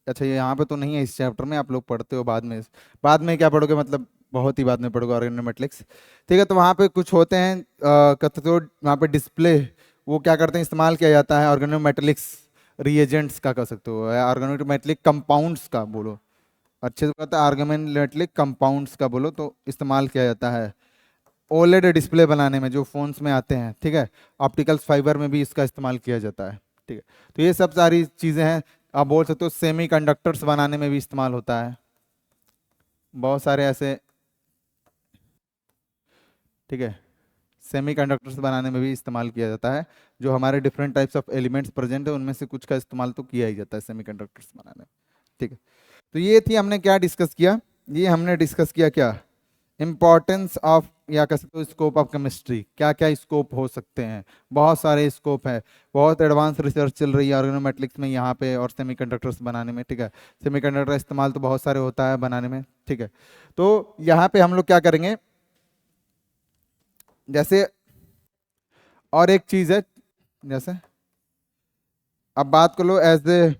अच्छा ये यहाँ पे तो नहीं है इस चैप्टर में, आप लोग पढ़ते हो बाद में, बाद में क्या पढ़ोगे, मतलब बहुत ही बाद में पढ़ोगे ऑर्गेनोमेटेलिक्स, ठीक है। तो वहाँ पे कुछ होते हैं कहते तो वहाँ पे डिस्प्ले, वो क्या करते हैं, इस्तेमाल किया जाता है ऑर्गेनोमेटेलिक्स रिएजेंट्स का, कह सकते हो ऑर्गेनोमेटेलिक कंपाउंड्स का बोलो, अच्छे से पता है, ऑर्गेनोमेटेलिक कंपाउंड्स का बोलो, तो इस्तेमाल किया जाता है ओलेड डिस्प्ले बनाने में, जो फोन्स में आते हैं, ठीक है। ऑप्टिकल फाइबर में भी इसका इस्तेमाल किया जाता है, ठीक है। तो ये सब सारी चीज़ें हैं। आप बोल सकते हो सेमी कंडक्टर्स बनाने में भी इस्तेमाल होता है, बहुत सारे ऐसे, ठीक है, सेमी कंडक्टर्स बनाने में भी इस्तेमाल किया जाता है। जो हमारे different types of elements present है उनमें से कुछ का इस्तेमाल तो किया ही जाता है सेमी कंडक्टर्स बनाने में, ठीक है। तो ये थी, हमने क्या डिस्कस किया, ये हमने डिस्कस किया क्या, इम्पॉर्टेंस ऑफ, या कह सकते हो स्कोप ऑफ केमिस्ट्री, क्या क्या स्कोप हो सकते हैं, बहुत सारे स्कोप है, बहुत एडवांस रिसर्च चल रही है ऑर्गेनोमेटिक्स में यहाँ पे, और सेमीकंडक्टर्स बनाने में, ठीक है। सेमीकंडक्टर का इस्तेमाल तो बहुत सारे होता है बनाने में, ठीक है। तो यहाँ पे हम लोग क्या करेंगे, जैसे और एक चीज है, जैसे अब बात कर लो as a,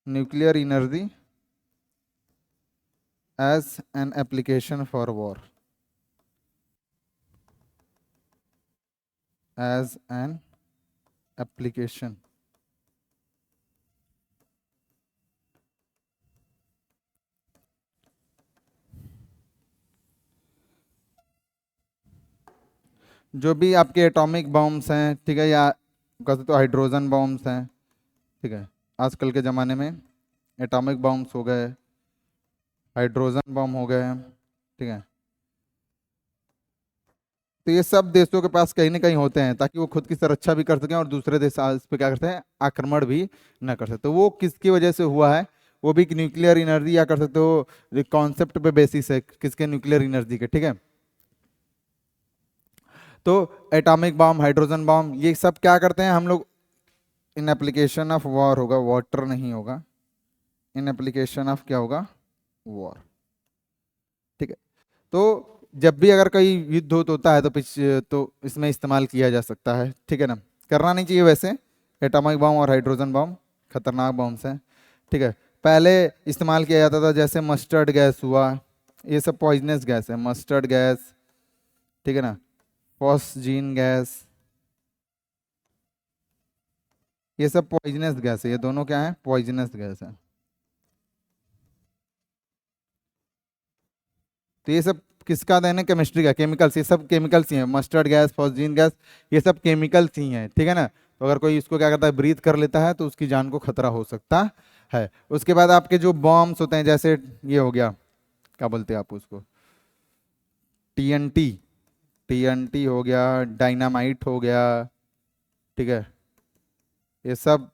nuclear energy as an application for war, as an application, जो भी आपके एटॉमिक बॉम्ब्स हैं, ठीक है, या कहते तो हाइड्रोजन बॉम्ब्स हैं, ठीक है, आजकल के ज़माने में एटॉमिक बॉम्ब्स हो गए, हाइड्रोजन बॉम्ब हो गए, ठीक है। तो ये सब देशों के पास कहीं ना कहीं होते हैं, ताकि वो खुद की सुरक्षा भी कर सकें और दूसरे देश इस पे क्या करते हैं, आक्रमण भी ना कर सकते। तो वो किसकी वजह से हुआ है, वो भी न्यूक्लियर एनर्जी, या कर सकते हो कॉन्सेप्ट पे बेसिस है किसके, न्यूक्लियर एनर्जी के, ठीक है। तो एटॉमिक बॉम्ब, हाइड्रोजन बॉम्ब, ये सब क्या करते हैं हम लोग, इन एप्लीकेशन ऑफ वॉर होगा, वाटर नहीं होगा, इन एप्लीकेशन ऑफ क्या होगा, वॉर, ठीक है। तो जब भी अगर कोई युद्ध होता है तो तो इसमें इस्तेमाल किया जा सकता है, ठीक है ना। करना नहीं चाहिए वैसे, एटॉमिक बम और हाइड्रोजन बम खतरनाक बम्स हैं, ठीक है। पहले इस्तेमाल किया जाता था, जैसे मस्टर्ड गैस हुआ, ये सब पॉइजनस गैस है, मस्टर्ड गैस, ठीक है ना, फॉस्जीन गैस, ये सब पॉइजनस गैस है, ये दोनों क्या है, पॉइजनस गैस है। तो ये सब किसका देन है, केमिस्ट्री का, केमिकल्स, ये सब केमिकल्स ही हैं, मस्टर्ड गैस, फॉस्जीन गैस, ये सब केमिकल्स ही हैं, ठीक है ना। तो अगर कोई इसको क्या करता है, ब्रीथ कर लेता है, तो उसकी जान को खतरा हो सकता है। उसके बाद आपके जो बॉम्ब्स होते हैं, जैसे ये हो गया, क्या बोलते हैं आप उसको, टीएनटी, टीएनटी हो गया, डायनामाइट हो गया, ठीक है, ये सब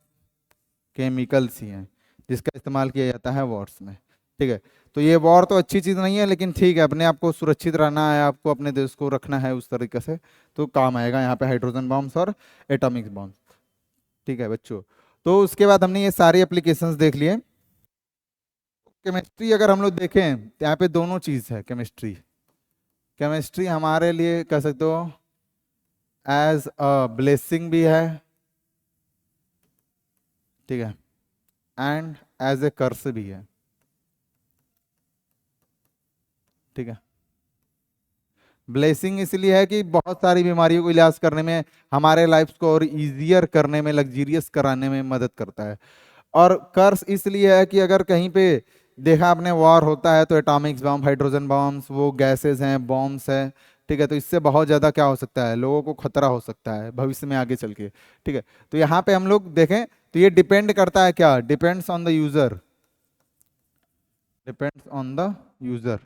केमिकल्स ही हैं जिसका इस्तेमाल किया जाता है वॉर्स में, ठीक है। तो ये वॉर तो अच्छी चीज़ नहीं है, लेकिन ठीक है, अपने आप को सुरक्षित रहना है, आपको अपने देश को रखना है उस तरीके से, तो काम आएगा यहाँ पे हाइड्रोजन बॉम्ब्स और एटॉमिक बॉम्ब्स, ठीक है बच्चों। तो उसके बाद हमने ये सारी एप्लीकेशंस देख लिए। केमिस्ट्री अगर हम लोग देखें तो यहाँ पे दोनों चीज़ है केमिस्ट्री। केमिस्ट्री हमारे लिए कह सकते हो एज अ ब्लेसिंग भी है, ठीक है, एंड एज ए कर्स भी है, ठीक है। ब्लेसिंग इसलिए है कि बहुत सारी बीमारियों को इलाज करने में, हमारे लाइफ को और इजियर करने में, लग्जीरियस कराने में मदद करता है। और कर्स इसलिए है कि अगर कहीं पे देखा आपने वॉर होता है, तो एटॉमिक बॉम्ब, हाइड्रोजन बॉम्ब्स, वो गैसेस हैं, बॉम्ब्स हैं, ठीक है, तो इससे बहुत ज़्यादा क्या हो सकता है, लोगों को खतरा हो सकता है भविष्य में आगे चल के, ठीक है। तो यहाँ पे हम लोग देखें तो ये डिपेंड करता है, क्या depends on the user, depends on the user,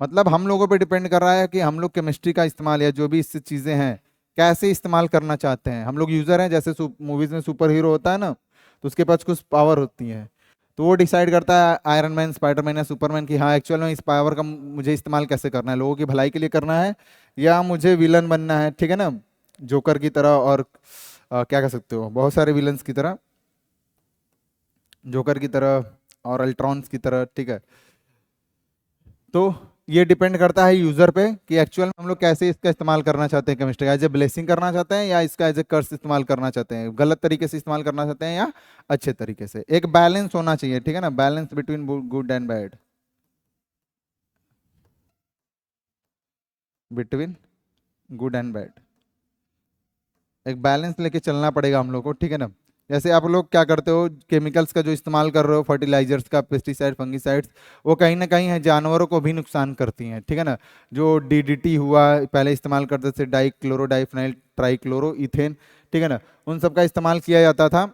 मतलब हम लोगों पे डिपेंड कर रहा है कि हम लोग केमिस्ट्री का इस्तेमाल या जो भी इससे चीज़ें हैं कैसे इस्तेमाल करना चाहते हैं। हम लोग यूज़र हैं, जैसे मूवीज़ में सुपर हीरो होता है ना, तो उसके पास कुछ पावर होती है, तो वो डिसाइड करता है, आयरन मैन, स्पाइडरमैन या सुपरमैन, की हाँ एक्चुअल में इस पावर का मुझे इस्तेमाल कैसे करना है, लोगों की भलाई के लिए करना है या मुझे विलन बनना है, ठीक है ना, जोकर की तरह, और क्या कह सकते हो, बहुत सारे विलन्स की तरह, जोकर की तरह और अल्ट्रॉन्स की तरह, ठीक है। तो ये डिपेंड करता है यूजर पे कि एक्चुअल में हम लोग कैसे इसका इस्तेमाल करना चाहते हैं, केमिस्ट्री का एज ए ब्लेसिंग करना चाहते हैं या इसका एज ए कर्स इस्तेमाल करना चाहते हैं, गलत तरीके से इस्तेमाल करना चाहते हैं या अच्छे तरीके से। एक बैलेंस होना चाहिए, ठीक है ना, balance between good and bad, between good and bad, एक बैलेंस लेके चलना पड़ेगा हम लोग को, ठीक है ना। जैसे आप लोग क्या करते हो, केमिकल्स का जो इस्तेमाल कर रहे हो, फर्टिलाइजर्स का, पेस्टिसाइड, फंगिसाइड्स, वो कहीं ना कहीं है जानवरों को भी नुकसान करती हैं, ठीक है ना। जो डीडीटी हुआ, पहले इस्तेमाल करते थे डाइक्लोरो डाइफेनाइल ट्राइक्लोरो इथेन, ठीक है ना, उन सब का इस्तेमाल किया जाता था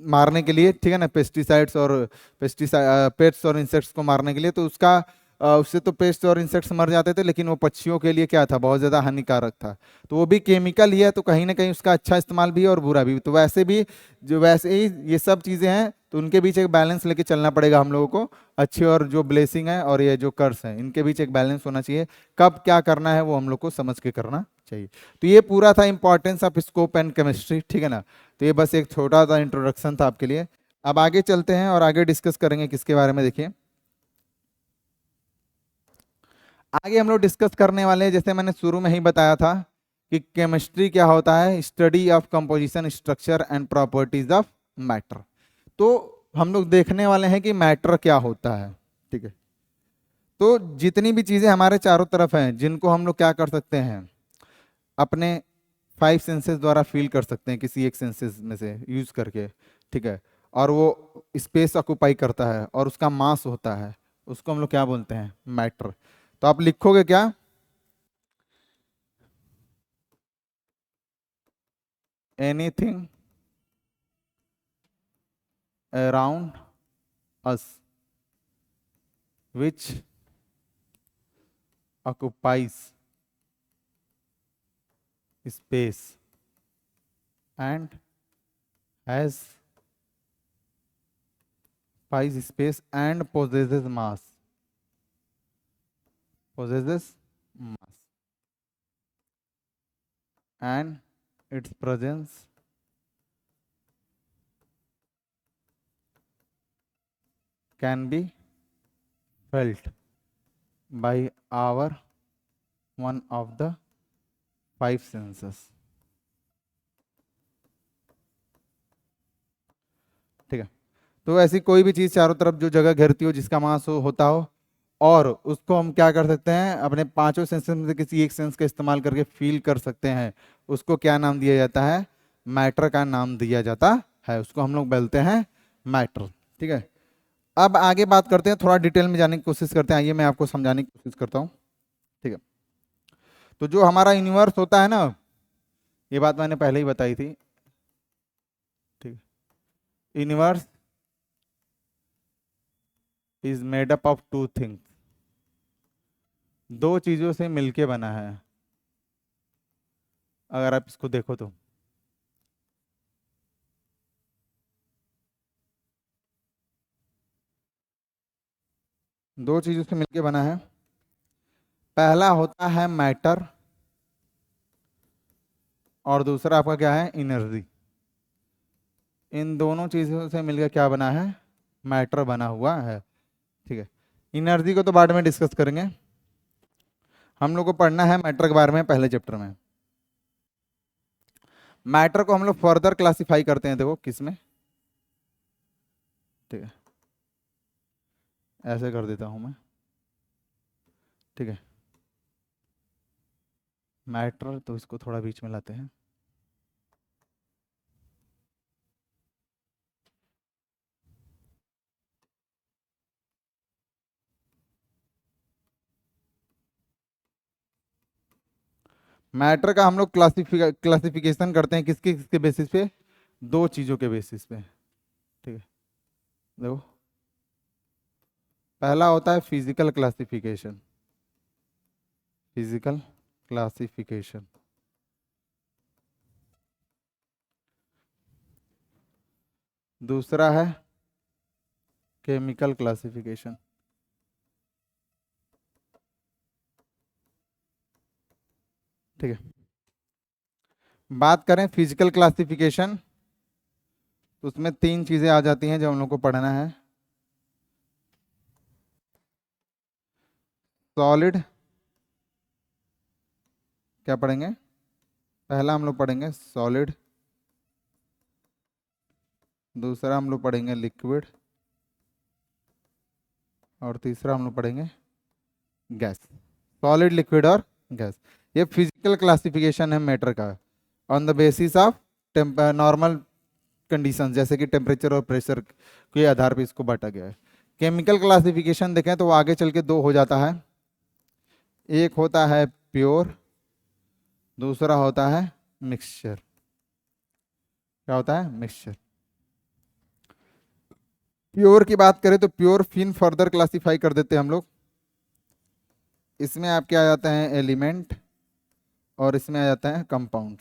मारने के लिए, ठीक है ना, पेस्टिसाइड्स और पेस्टिसाइड, पेट्स और इंसेक्ट्स को मारने के लिए। तो उसका उससे तो पेस्ट और इंसेक्ट्स मर जाते थे, लेकिन वो पक्षियों के लिए क्या था, बहुत ज़्यादा हानिकारक था। तो वो भी केमिकल ही है, तो कहीं ना कहीं उसका अच्छा इस्तेमाल भी है और बुरा भी। तो वैसे भी जो वैसे ही ये सब चीज़ें हैं, तो उनके बीच एक बैलेंस लेके चलना पड़ेगा हम लोगों को। अच्छे और जो ब्लेसिंग है और ये जो कर्स है, इनके बीच एक बैलेंस होना चाहिए। कब क्या करना है वो हम लोग को समझ के करना चाहिए। तो ये पूरा था importance of scope and chemistry, ठीक है ना। तो ये बस एक छोटा सा इंट्रोडक्शन था आपके लिए। अब आगे चलते हैं और आगे डिस्कस करेंगे किसके बारे में, देखिए आगे हम लोग डिस्कस करने वाले हैं, जैसे मैंने शुरू में ही बताया था कि केमिस्ट्री क्या होता है, study of composition, structure and properties of matter. तो हम लोग देखने वाले हैं कि मैटर क्या होता है, ठीक है। तो जितनी भी चीजें हमारे चारों तरफ हैं, जिनको हम लोग क्या कर सकते हैं, अपने 5 सेंसेस द्वारा फील कर सकते हैं, किसी एक सेंसेस में से यूज करके, ठीक है, और वो स्पेस ऑक्यूपाई करता है और उसका मास होता है, उसको हम लोग क्या बोलते हैं, मैटर। तो आप लिखोगे क्या, anything around us which occupies space and has occupies space and possesses mass, and its presence can be felt by our one of the 5 senses, ठीक है। तो ऐसी कोई भी चीज चारों तरफ जो जगह घेरती हो, जिसका मास होता हो, और उसको हम क्या कर सकते हैं, अपने 5 सेंसेस में से किसी एक सेंस का इस्तेमाल करके फील कर सकते हैं, उसको क्या नाम दिया जाता है, मैटर का नाम दिया जाता है, उसको हम लोग बोलते हैं मैटर। ठीक है, अब आगे बात करते हैं, थोड़ा डिटेल में जाने की कोशिश करते हैं। आइए मैं आपको समझाने की कोशिश करता हूँ। ठीक है, तो जो हमारा यूनिवर्स होता है ना, ये बात मैंने पहले ही बताई थी। ठीक है, universe is made up of two things, दो चीजों से मिलके बना है। अगर आप इसको देखो तो दो चीजों से मिलके बना है। पहला होता है मैटर, और दूसरा आपका क्या है, एनर्जी। इन दोनों चीजों से मिलकर क्या बना है, मैटर बना हुआ है। ठीक है, एनर्जी को तो बाद में डिस्कस करेंगे, हम लोग को पढ़ना है मैटर के बारे में पहले चैप्टर में। मैटर को हम लोग फर्दर क्लासिफाई करते हैं, देखो किस में। ठीक है, ऐसे कर देता हूं मैं। ठीक है, मैटर, तो इसको थोड़ा बीच में लाते हैं। मैटर का हम लोग क्लासिफिकेशन करते हैं किसके किसके बेसिस पे, दो चीजों के बेसिस पे। ठीक है, देखो पहला होता है फिजिकल क्लासिफिकेशन, फिजिकल क्लासिफिकेशन। दूसरा है केमिकल क्लासिफिकेशन। ठीक है, बात करें फिजिकल क्लासिफिकेशन, तो उसमें तीन चीजें आ जाती हैं जो हम लोग को पढ़ना है। सॉलिड, क्या पढ़ेंगे, पहला हम लोग पढ़ेंगे सॉलिड, दूसरा हम लोग पढ़ेंगे लिक्विड, और तीसरा हम लोग पढ़ेंगे गैस। सॉलिड, लिक्विड और गैस, ये फिजिकल क्लासिफिकेशन है मैटर का, on the basis of normal condition, जैसे कि टेम्परेचर और प्रेशर के आधार पर इसको बांटा गया है। केमिकल क्लासिफिकेशन देखें तो आगे चल के दो हो जाता है, एक होता है प्योर, दूसरा होता है मिक्सचर। क्या होता है, मिक्सचर। प्योर की बात करें तो प्योर फिन फर्दर क्लासिफाई कर देते हैं हम लोग। इसमें आपके आ जाते हैं एलिमेंट, और इसमें आ जाता है कंपाउंड।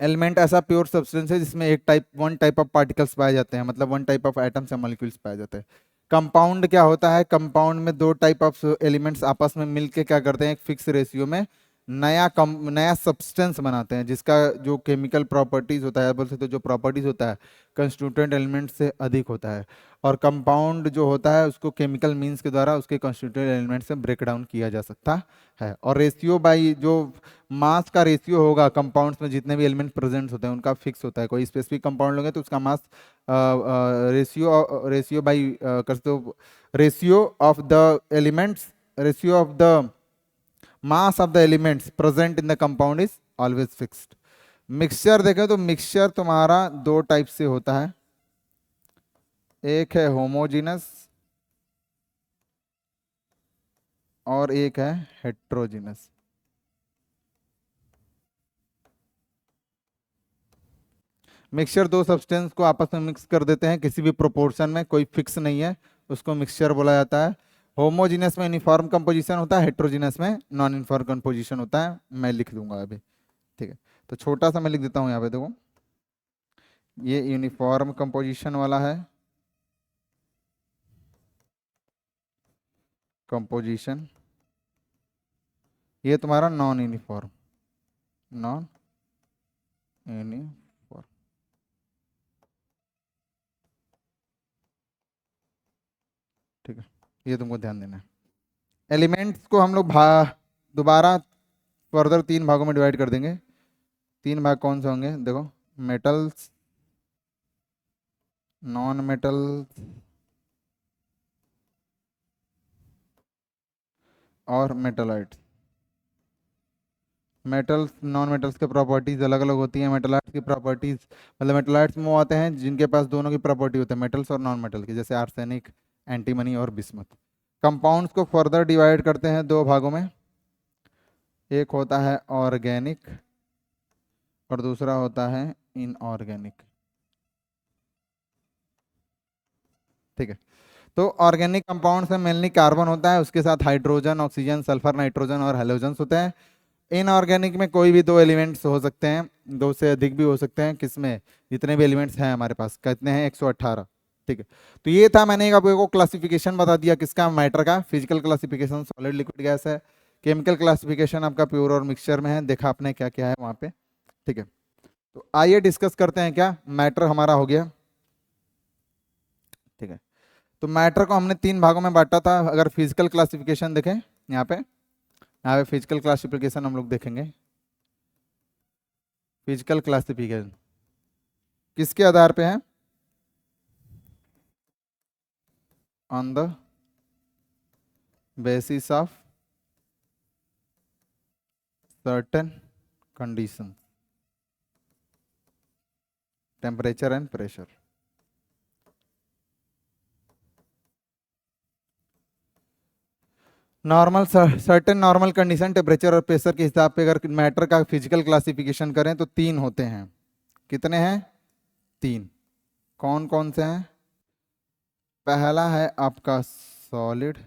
एलिमेंट ऐसा प्योर सब्सटेंस है जिसमें वन टाइप ऑफ पार्टिकल्स पाए जाते हैं, मतलब वन टाइप ऑफ एटम्स या मॉलिक्यूल्स पाए जाते हैं। कंपाउंड क्या होता है, कंपाउंड में दो टाइप ऑफ एलिमेंट्स आपस में मिलके क्या करते हैं, एक फिक्स रेशियो में नया सब्सटेंस बनाते हैं, जिसका जो केमिकल प्रॉपर्टीज होता है, बोल सकते हो जो प्रॉपर्टीज होता है, कंस्टिट्यूएंट एलिमेंट से अधिक होता है। और कंपाउंड जो होता है उसको केमिकल मीन्स के द्वारा उसके कंस्टिट्यूएंट एलिमेंट से ब्रेक डाउन किया जा सकता है। और रेशियो बाई जो मास का रेशियो होगा, कंपाउंड्स में जितने भी एलिमेंट प्रेजेंट होते हैं उनका फिक्स होता है। कोई स्पेसिफिक कंपाउंड लोगे तो उसका मास रेशियो रेशियो बाई करते हो, ratio of the elements, ratio of the mass of the elements present in the compound is always fixed. Mixture देखें तो मिक्सचर तुम्हारा दो टाइप से होता है, एक है होमोजीनस और एक है हेट्रोजीनस। मिक्सचर दो सब्सटेंस को आपस में मिक्स कर देते हैं किसी भी प्रोपोर्शन में, कोई फिक्स नहीं है, उसको मिक्सचर बोला जाता है। होमोजीनस में यूनिफॉर्म कंपोजिशन होता है, हेट्रोजीनस में नॉन यूनिफॉर्म कंपोजिशन होता है। मैं लिख दूंगा अभी। ठीक है, तो छोटा सा मैं लिख देता हूँ यहाँ पे, देखो ये यूनिफॉर्म कंपोजिशन वाला है कंपोजिशन, ये तुम्हारा नॉन यूनिफॉर्म, नॉन यूनिफॉर्म। ठीक है, ये तुमको ध्यान देना है। एलिमेंट्स को हम लोग दोबारा फर्दर तीन भागों में डिवाइड कर देंगे। तीन भाग कौन से होंगे, देखो मेटल्स, नॉन मेटल्स और मेटलाइट्स। मेटल्स नॉन मेटल्स के प्रॉपर्टीज अलग अलग होती हैं। मेटलाइट्स की प्रॉपर्टीज मतलब मेटलाइट्स में वो आते हैं जिनके पास दोनों की प्रॉपर्टी होती है, मेटल्स और नॉन मेटल की, जैसे आर्सेनिक, एंटीमनी और बिस्मथ। कंपाउंड्स को फर्दर डिवाइड करते हैं दो भागों में, एक होता है ऑर्गेनिक और दूसरा होता है इनऑर्गेनिक। ठीक है, तो ऑर्गेनिक कंपाउंड्स में मेनली कार्बन होता है, उसके साथ हाइड्रोजन, ऑक्सीजन, सल्फर, नाइट्रोजन और हेलोजन्स होते हैं। इनऑर्गेनिक में कोई भी दो एलिमेंट्स हो सकते हैं, दो से अधिक भी हो सकते हैं, किसमें जितने भी एलिमेंट्स हैं हमारे पास कितने हैं, 118। ठीक है, तो ये था, मैंने आपको क्लासिफिकेशन बता दिया किसका, मैटर का। Physical classification solid liquid gas है, केमिकल क्लासिफिकेशन आपका प्योर और मिक्सचर में है, देखा आपने क्या क्या है वहां पे। ठीक है, तो आइए डिस्कस करते हैं, क्या मैटर हमारा हो गया। ठीक है, तो मैटर को हमने तीन भागों में बांटा था। अगर फिजिकल क्लासिफिकेशन देखें यहाँ पे फिजिकल क्लासिफिकेशन हम लोग देखेंगे। फिजिकल क्लासिफिकेशन किसके आधार पे है, on the basis of certain condition, temperature and pressure. Normal certain normal condition, temperature और प्रेशर के हिसाब पे अगर मैटर का फिजिकल क्लासिफिकेशन करें तो तीन होते हैं। कितने हैं, तीन। कौन कौन से हैं, पहला है आपका सॉलिड,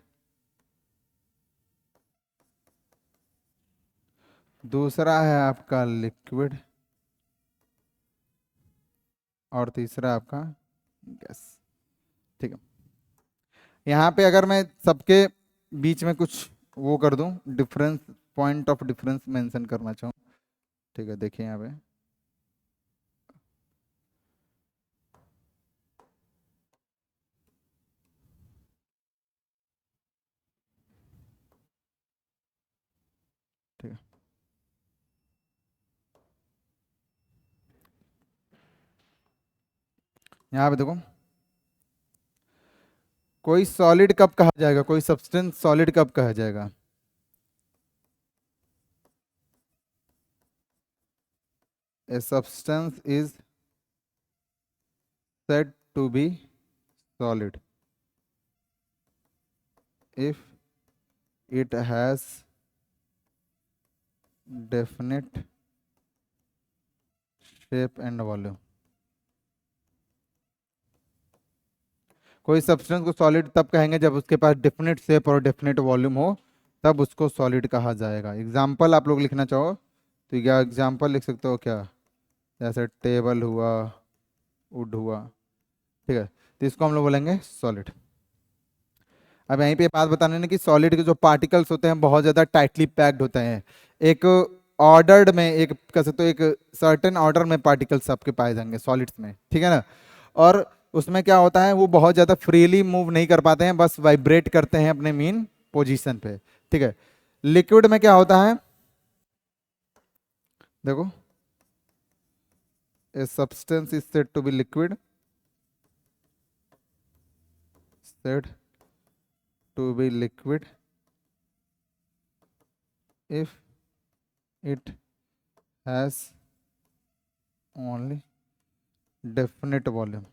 दूसरा है आपका लिक्विड और तीसरा आपका गैस। ठीक है, यहाँ पे अगर मैं सबके बीच में कुछ वो कर दूं, difference, point of difference mention करना चाहूँ। ठीक है, देखिए यहाँ पे ठीक है, यहाँ पे देखो, कोई सॉलिड कब कहा जाएगा, कोई सब्सटेंस सॉलिड कब कहा जाएगा, ए substance is said to be solid if it has definite shape and volume। कोई सब्सटेंस को सॉलिड तब कहेंगे जब उसके पास डेफिनेट शेप और डेफिनेट वॉल्यूम हो, तब उसको सॉलिड कहा जाएगा। एग्जाम्पल आप लोग लिखना चाहो तो क्या एग्जाम्पल लिख सकते हो, क्या जैसे टेबल हुआ, वुड हुआ। ठीक है, तो इसको हम लोग बोलेंगे सॉलिड। अब यहीं पे बात बताने ने कि सॉलिड के जो पार्टिकल्स होते हैं बहुत ज़्यादा टाइटली पैक्ड होते हैं, एक ऑर्डर्ड में, एक कह सकते हो एक सर्टेन ऑर्डर में पार्टिकल्स आपके पाए जाएंगे सॉलिड्स में। ठीक है ना, और उसमें क्या होता है, वो बहुत ज़्यादा फ्रीली मूव नहीं कर पाते हैं, बस वाइब्रेट करते हैं अपने मीन पोजीशन पे। ठीक है, लिक्विड में क्या होता है, देखो, a substance is said to be liquid, said to be liquid if it has only definite volume।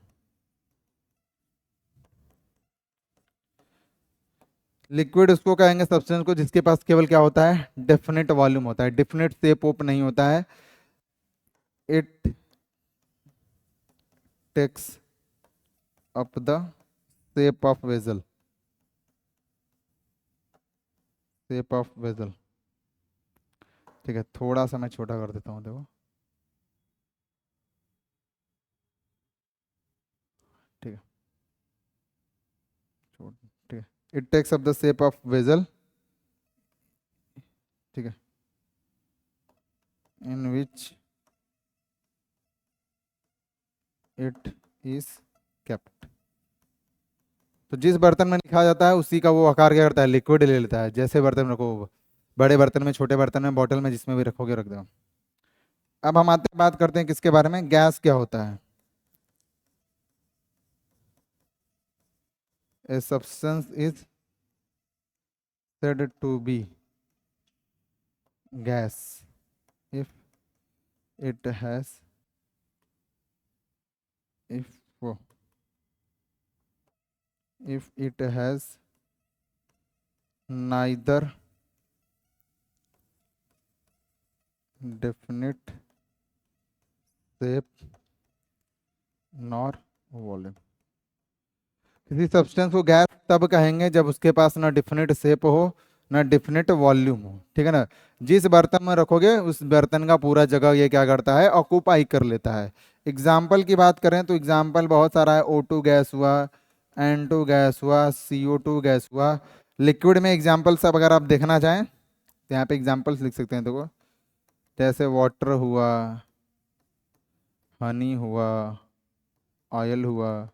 Liquid उसको कहेंगे सब्सटेंस को जिसके पास केवल क्या होता है, डेफिनेट वॉल्यूम होता है, डेफिनेट शेप ओप नहीं होता है। It takes up the shape of vessel, shape of vessel. ठीक है, थोड़ा सा मैं छोटा कर देता हूँ, देखो। ठीक है, ठीक है, it takes up the shape of vessel. ठीक है, in which it is kept. तो जिस बर्तन में लिखा जाता है उसी का वो आकार क्या करता है, लिक्विड ले लेता है। जैसे बर्तन में रखो, बड़े बर्तन में, छोटे बर्तन में, बॉटल में, जिसमें भी रखोगे रख दो। अब हम आते बात करते हैं किसके बारे में, गैस क्या होता है। ए substance is said to be gas it has if if it has neither definite shape nor volume। किसी सब्सटेंस को गैस तब कहेंगे जब उसके पास ना डिफिनिट शेप हो ना डिफिनिट वॉल्यूम हो, ठीक है ना। जिस बर्तन में रखोगे उस बर्तन का पूरा जगह ये क्या करता है, ऑक्यूपाई कर लेता है। एग्जाम्पल की बात करें तो एग्जाम्पल बहुत सारा है, O2 गैस हुआ, N2 गैस हुआ, CO2 गैस हुआ। लिक्विड में एग्जाम्पल सब अगर आप देखना चाहें तो यहाँ पे एग्जाम्पल्स लिख सकते हैं, देखो जैसे वाटर हुआ, हनी हुआ, ऑयल हुआ,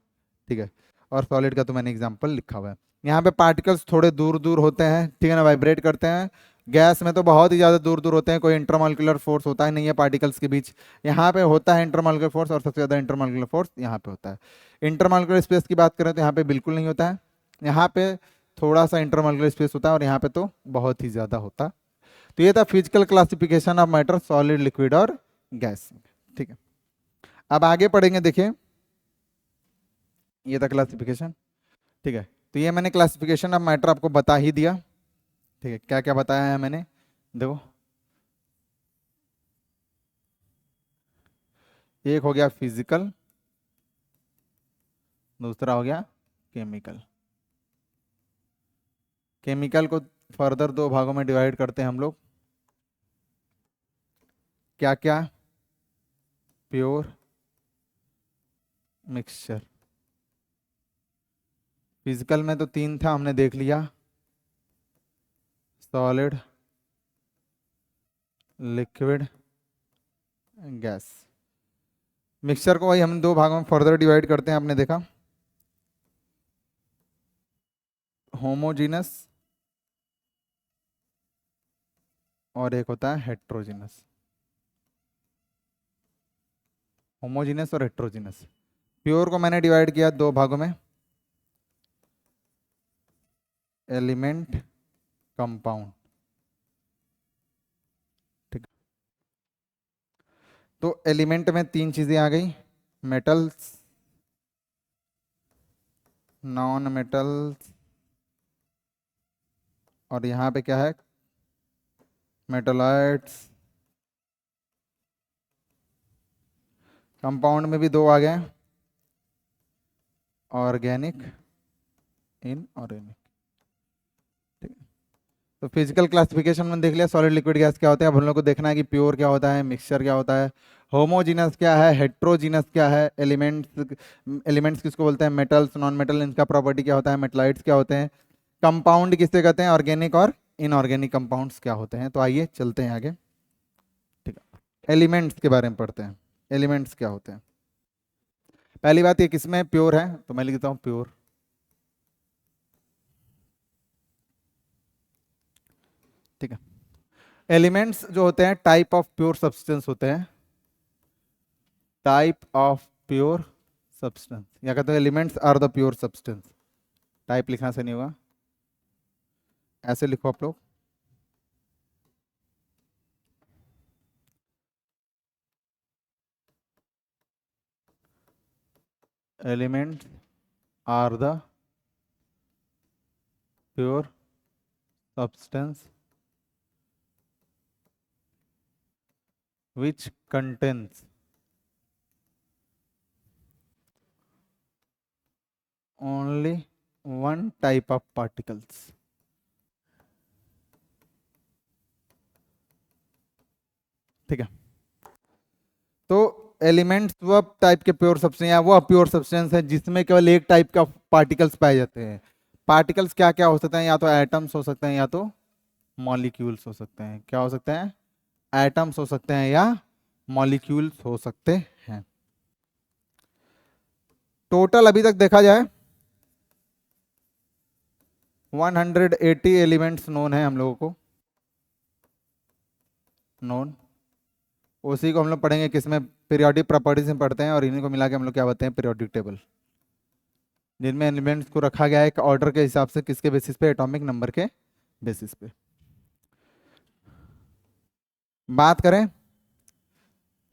ठीक है। और सॉलिड का तो मैंने एग्जांपल लिखा हुआ है। यहाँ पे पार्टिकल्स थोड़े दूर दूर होते हैं, ठीक है ना, वाइब्रेट करते हैं। गैस में तो बहुत ही ज़्यादा दूर दूर होते हैं, कोई इंटरमॉलिक्यूलर फोर्स होता ही नहीं है पार्टिकल्स के बीच। यहाँ पे होता है इंटरमॉलिक्यूलर फोर्स, और सबसे ज़्यादा इंटरमॉलिक्यूलर फोर्स यहाँ पे होता है। इंटरमॉलिक्यूलर स्पेस की बात करें तो यहाँ पे बिल्कुल नहीं होता है, यहाँ पे थोड़ा सा इंटरमॉलिक्यूलर स्पेस होता है, और यहाँ पे तो बहुत ही ज़्यादा होता है। तो ये था physical classification of matter, solid, liquid और गैस, ठीक है। अब आगे पढ़ेंगे, देखिए ये था क्लासिफिकेशन, ठीक है। तो ये मैंने क्लासिफिकेशन ऑफ मैटर आपको बता ही दिया, ठीक है। क्या क्या बताया है मैंने, देखो एक हो गया फिजिकल, दूसरा हो गया केमिकल। केमिकल को फर्दर दो भागों में डिवाइड करते हैं हम लोग, क्या क्या, प्योर, मिक्सचर। फिजिकल में तो तीन था, हमने देख लिया, सॉलिड, लिक्विड, गैस। मिक्सचर को भाई हम दो भागों में फर्दर डिवाइड करते हैं, आपने देखा, होमोजीनस और एक होता है हेट्रोजीनस। होमोजीनस और हेट्रोजीनस। प्योर को मैंने डिवाइड किया दो भागों में, एलिमेंट, कंपाउंड, ठीक। तो एलिमेंट में तीन चीजें आ गई, मेटल्स, नॉन मेटल्स, और यहाँ पे क्या है, मेटलाइट्स। कंपाउंड में भी दो आ गए, ऑर्गेनिक, इनऑर्गेनिक, ठीक है। तो फिजिकल क्लासिफिकेशन में देख लिया सॉलिड, लिक्विड, गैस क्या होते हैं। अब हम लोग को देखना है कि प्योर क्या होता है, मिक्सचर क्या होता है, होमोजीनस क्या है, हेट्रोजीनस क्या है, एलिमेंट्स, एलिमेंट्स किसको बोलते हैं, मेटल्स, नॉन मेटल, इनका प्रॉपर्टी क्या होता है, मेटलाइट्स क्या होते हैं, कंपाउंड किससे कहते हैं, ऑर्गेनिक और इनऑर्गेनिक कंपाउंड्स क्या होते हैं। तो आइए चलते हैं आगे, ठीक है। एलिमेंट्स के बारे में पढ़ते हैं, एलिमेंट्स क्या होते हैं। पहली बात ये किसमें प्योर है, तो मैं लिख देता हूँ प्योर, ठीक है। एलिमेंट्स जो होते हैं टाइप ऑफ प्योर सब्सटेंस होते हैं, टाइप ऑफ प्योर सब्सटेंस, या कहते हैं elements are the pure substance. Type लिखना से नहीं होगा, ऐसे लिखो आप लोग, elements are the pure substance which contains only one type of particles, ठीक है। तो एलिमेंट्स वो टाइप के प्योर सब्सटेंस या वो अप्योर सब्सटेंस है जिसमें केवल एक टाइप का पार्टिकल्स पाए जाते हैं। पार्टिकल्स क्या क्या हो सकते हैं, या तो एटम्स हो सकते हैं या तो मॉलिक्यूल्स हो सकते हैं। क्या हो सकते हैं, एटम्स हो सकते हैं या मॉलिक्यूल्स हो सकते हैं। टोटल अभी तक देखा जाए 180 एलिमेंट्स नोन है हम लोगों को, नोन। उसी को हम लोग पढ़ेंगे किसमें, पीरियोडिक प्रॉपर्टीज में पढ़ते हैं, और इन्हीं को मिला के हम लोग क्या बताते हैं, पीरियोडिक टेबल, जिनमें एलिमेंट्स को रखा गया है एक ऑर्डर के हिसाब से, किसके बेसिस पे, एटॉमिक नंबर के बेसिस पे। बात करें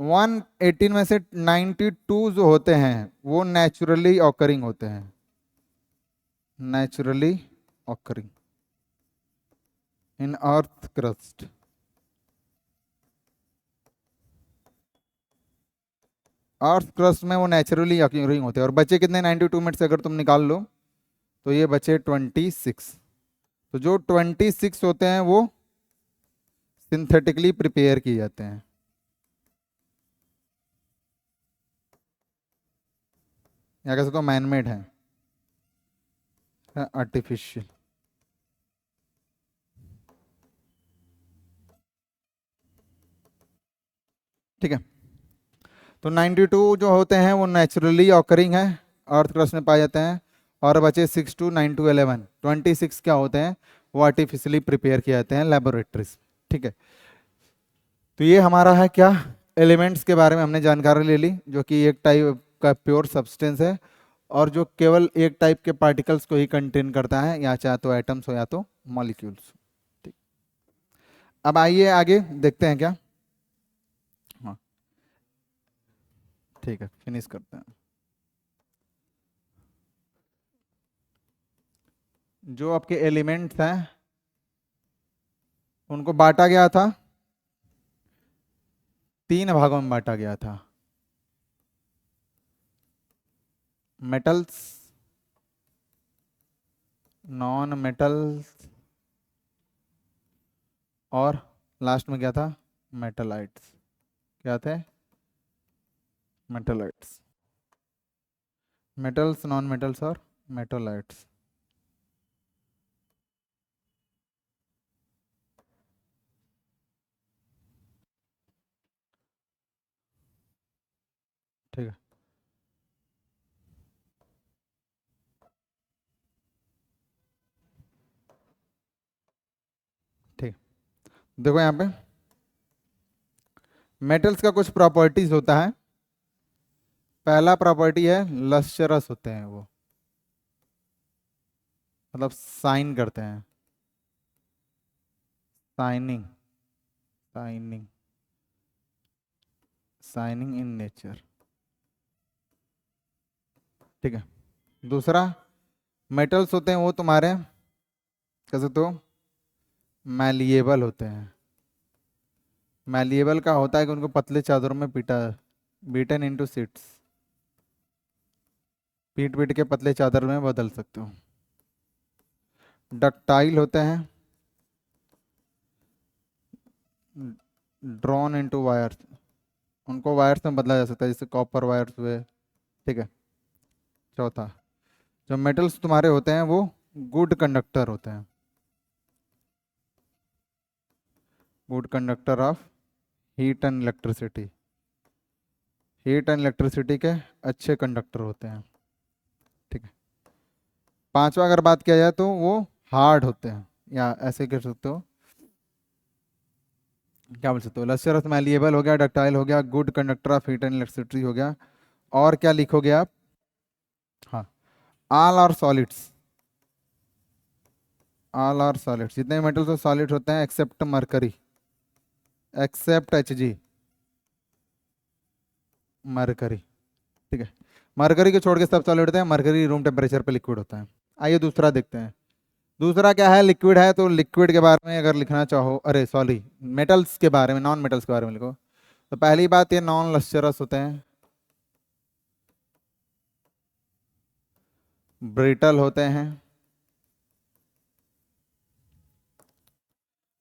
118 में से 92 जो होते हैं वो नेचुरली ऑकरिंग होते हैं, naturally occurring in earth crust. Earth crust में वो नेचुरली ऑकरिंग होते हैं। और बचे कितने 92 में से अगर तुम निकाल लो तो ये बचे 26। तो जो 26 होते हैं वो सिंथेटिकली प्रिपेयर किए जाते हैं, या कह सकते हो मैनमेड है, आर्टिफिशियल। ठीक है, तो 92 जो होते हैं वो नेचुरली ऑकरिंग है, अर्थ क्रस्ट में पाए जाते हैं। और बचे 6 टू 9 टू 11, 26 क्या होते हैं, वो आर्टिफिशियली प्रिपेयर किए जाते हैं लेबोरेटरीज। ठीक है, तो ये हमारा है क्या, एलिमेंट्स के बारे में हमने जानकारी ले ली, जो कि एक टाइप का प्योर सब्सटेंस है और जो केवल एक टाइप के पार्टिकल्स को ही कंटेन करता है, या चाहे तो एटम्स हो या तो मॉलिक्यूल्स। ठीक, अब आइए आगे देखते हैं क्या। हाँ, ठीक है, फिनिश करते हैं। जो आपके एलिमेंट्स हैं उनको बांटा गया था, 3 भागों में बांटा गया था, मेटल्स, नॉन मेटल्स, और लास्ट में क्या था, मेटलाइट्स। क्या थे, मेटलाइट्स, मेटल्स, नॉन मेटल्स और मेटलाइट्स। ठीक है, ठीक, देखो यहाँ पे मेटल्स का कुछ प्रॉपर्टीज होता है। पहला प्रॉपर्टी है लस्चरस होते हैं वो, मतलब साइन करते हैं, signing, signing, signing in nature. ठीक है, दूसरा मेटल्स होते हैं वो तुम्हारे कैसे तो मैलिएबल होते हैं। मैलिएबल का होता है कि उनको पतले चादरों में पीटा, बीटन इनटू सीट्स, पीट पीट के पतले चादर में बदल सकते हो। डक्टाइल होते हैं, ड्रॉन इनटू वायर्स, उनको वायर्स में बदला जा सकता है, जैसे कॉपर वायर्स हुए। ठीक है, चौथा जो मेटल्स तुम्हारे होते हैं वो गुड कंडक्टर होते हैं, good conductor of heat and electricity, heat and electricity के अच्छे कंडक्टर होते हैं। ठीक है, पांचवा अगर बात किया जाए तो वो हार्ड होते हैं, या ऐसे कह सकते हो, क्या बोल सकते हो, लस्चरस, मैलिएबल हो गया, डक्टाइल हो गया, good conductor of heat and electricity हो गया। और क्या लिखोगे आप, हाँ, all are solids, all are solids, जितने मेटल्स और सॉलिड होते हैं except mercury, except Hg, mercury. ठीक है, मरकरी को छोड़ के सब सॉलिड होते हैं, मरकरी रूम टेम्परेचर पे लिक्विड होता है। आइए दूसरा देखते हैं। दूसरा क्या है, लिक्विड है, तो लिक्विड के बारे में अगर लिखना चाहो, अरे सॉरी, मेटल्स के बारे में, नॉन मेटल्स के बारे में लिखो। तो पहली बात ये नॉन लस्चरस होते हैं, ब्रिटल होते हैं।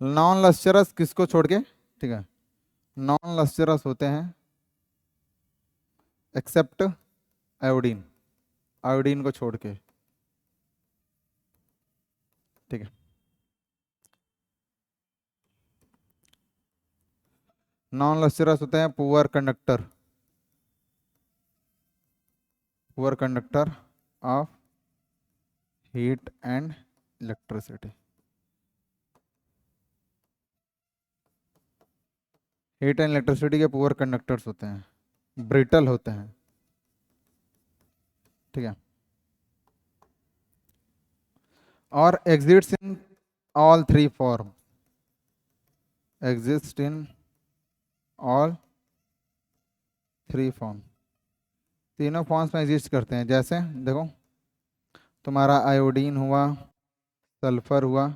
नॉन लस्चरस किसको छोड़ के, ठीक है, नॉन लस्चरस होते हैं एक्सेप्ट आयोडीन, आयोडीन को छोड़ के। ठीक है, नॉन लस्चरस होते हैं poor conductor, poor conductor of heat and electricity, heat and electricity के पुअर कंडक्टर्स होते हैं, ब्रिटल होते हैं। ठीक है, और exits in all three form, exist in all 3 form, तीनों फॉर्म्स में एग्जिस्ट करते हैं। जैसे देखो तुम्हारा आयोडीन हुआ, सल्फर हुआ,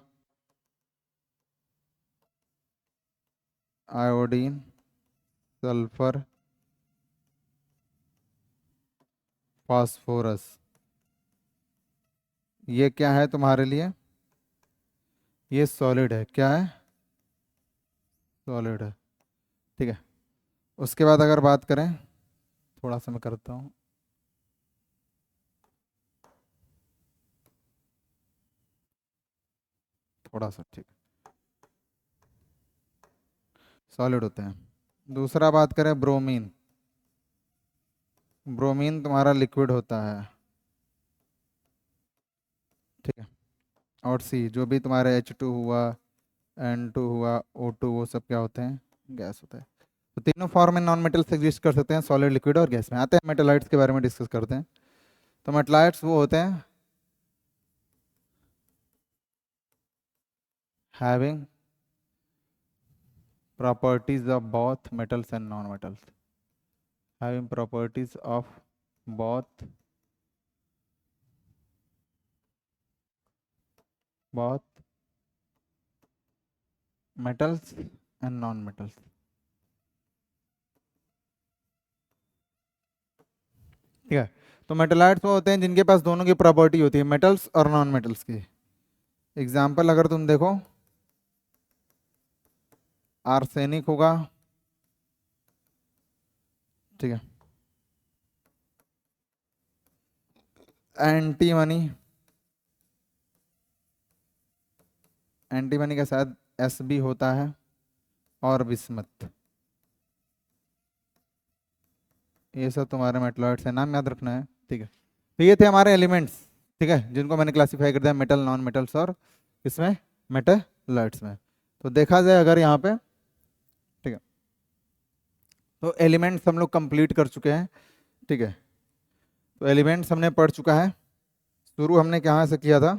आयोडीन, सल्फर, फास्फोरस, ये क्या है तुम्हारे लिए? ये सॉलिड है। क्या है? सॉलिड है। ठीक है। उसके बाद अगर बात करें, थोड़ा सा मैं करता हूँ, थोड़ा सा, ठीक, सॉलिड होते हैं। दूसरा बात करें ब्रोमीन, ब्रोमीन तुम्हारा लिक्विड होता है। ठीक है। और सी, जो भी तुम्हारे H2 हुआ, N2 हुआ, O2, वो सब क्या होते हैं? गैस होता है। तो तीनों फॉर्म में नॉन मेटल्स एग्जिस्ट कर सकते हैं, सॉलिड, लिक्विड और गैस में। आते हैं मेटेलाइट्स के बारे में डिस्कस करते हैं। तो मेटेलाइट्स वो होते हैं having properties of both metals and non-metals, having properties of both metals and non-metals। ठीक है। तो मेटेलाइट्स वो होते हैं जिनके पास दोनों की प्रॉपर्टी होती है, मेटल्स और नॉन मेटल्स की। एग्जाम्पल अगर तुम देखो, आर्सेनिक होगा, ठीक है, एंटीमनी, एंटीमनी का शायद Sb होता है, और बिस्मथ, ये सब तुम्हारे मेटलॉइड्स हैं, नाम याद रखना है। ठीक है। तो ये थे हमारे एलिमेंट्स, ठीक है, जिनको मैंने क्लासिफाई कर दिया मेटल, नॉन मेटल्स और इसमें मेटलॉइड्स में। तो देखा जाए अगर यहाँ पे, ठीक है, तो एलिमेंट्स हम लोग कंप्लीट कर चुके हैं। ठीक है। तो एलिमेंट्स हमने पढ़ चुका है। शुरू हमने कहाँ से किया था?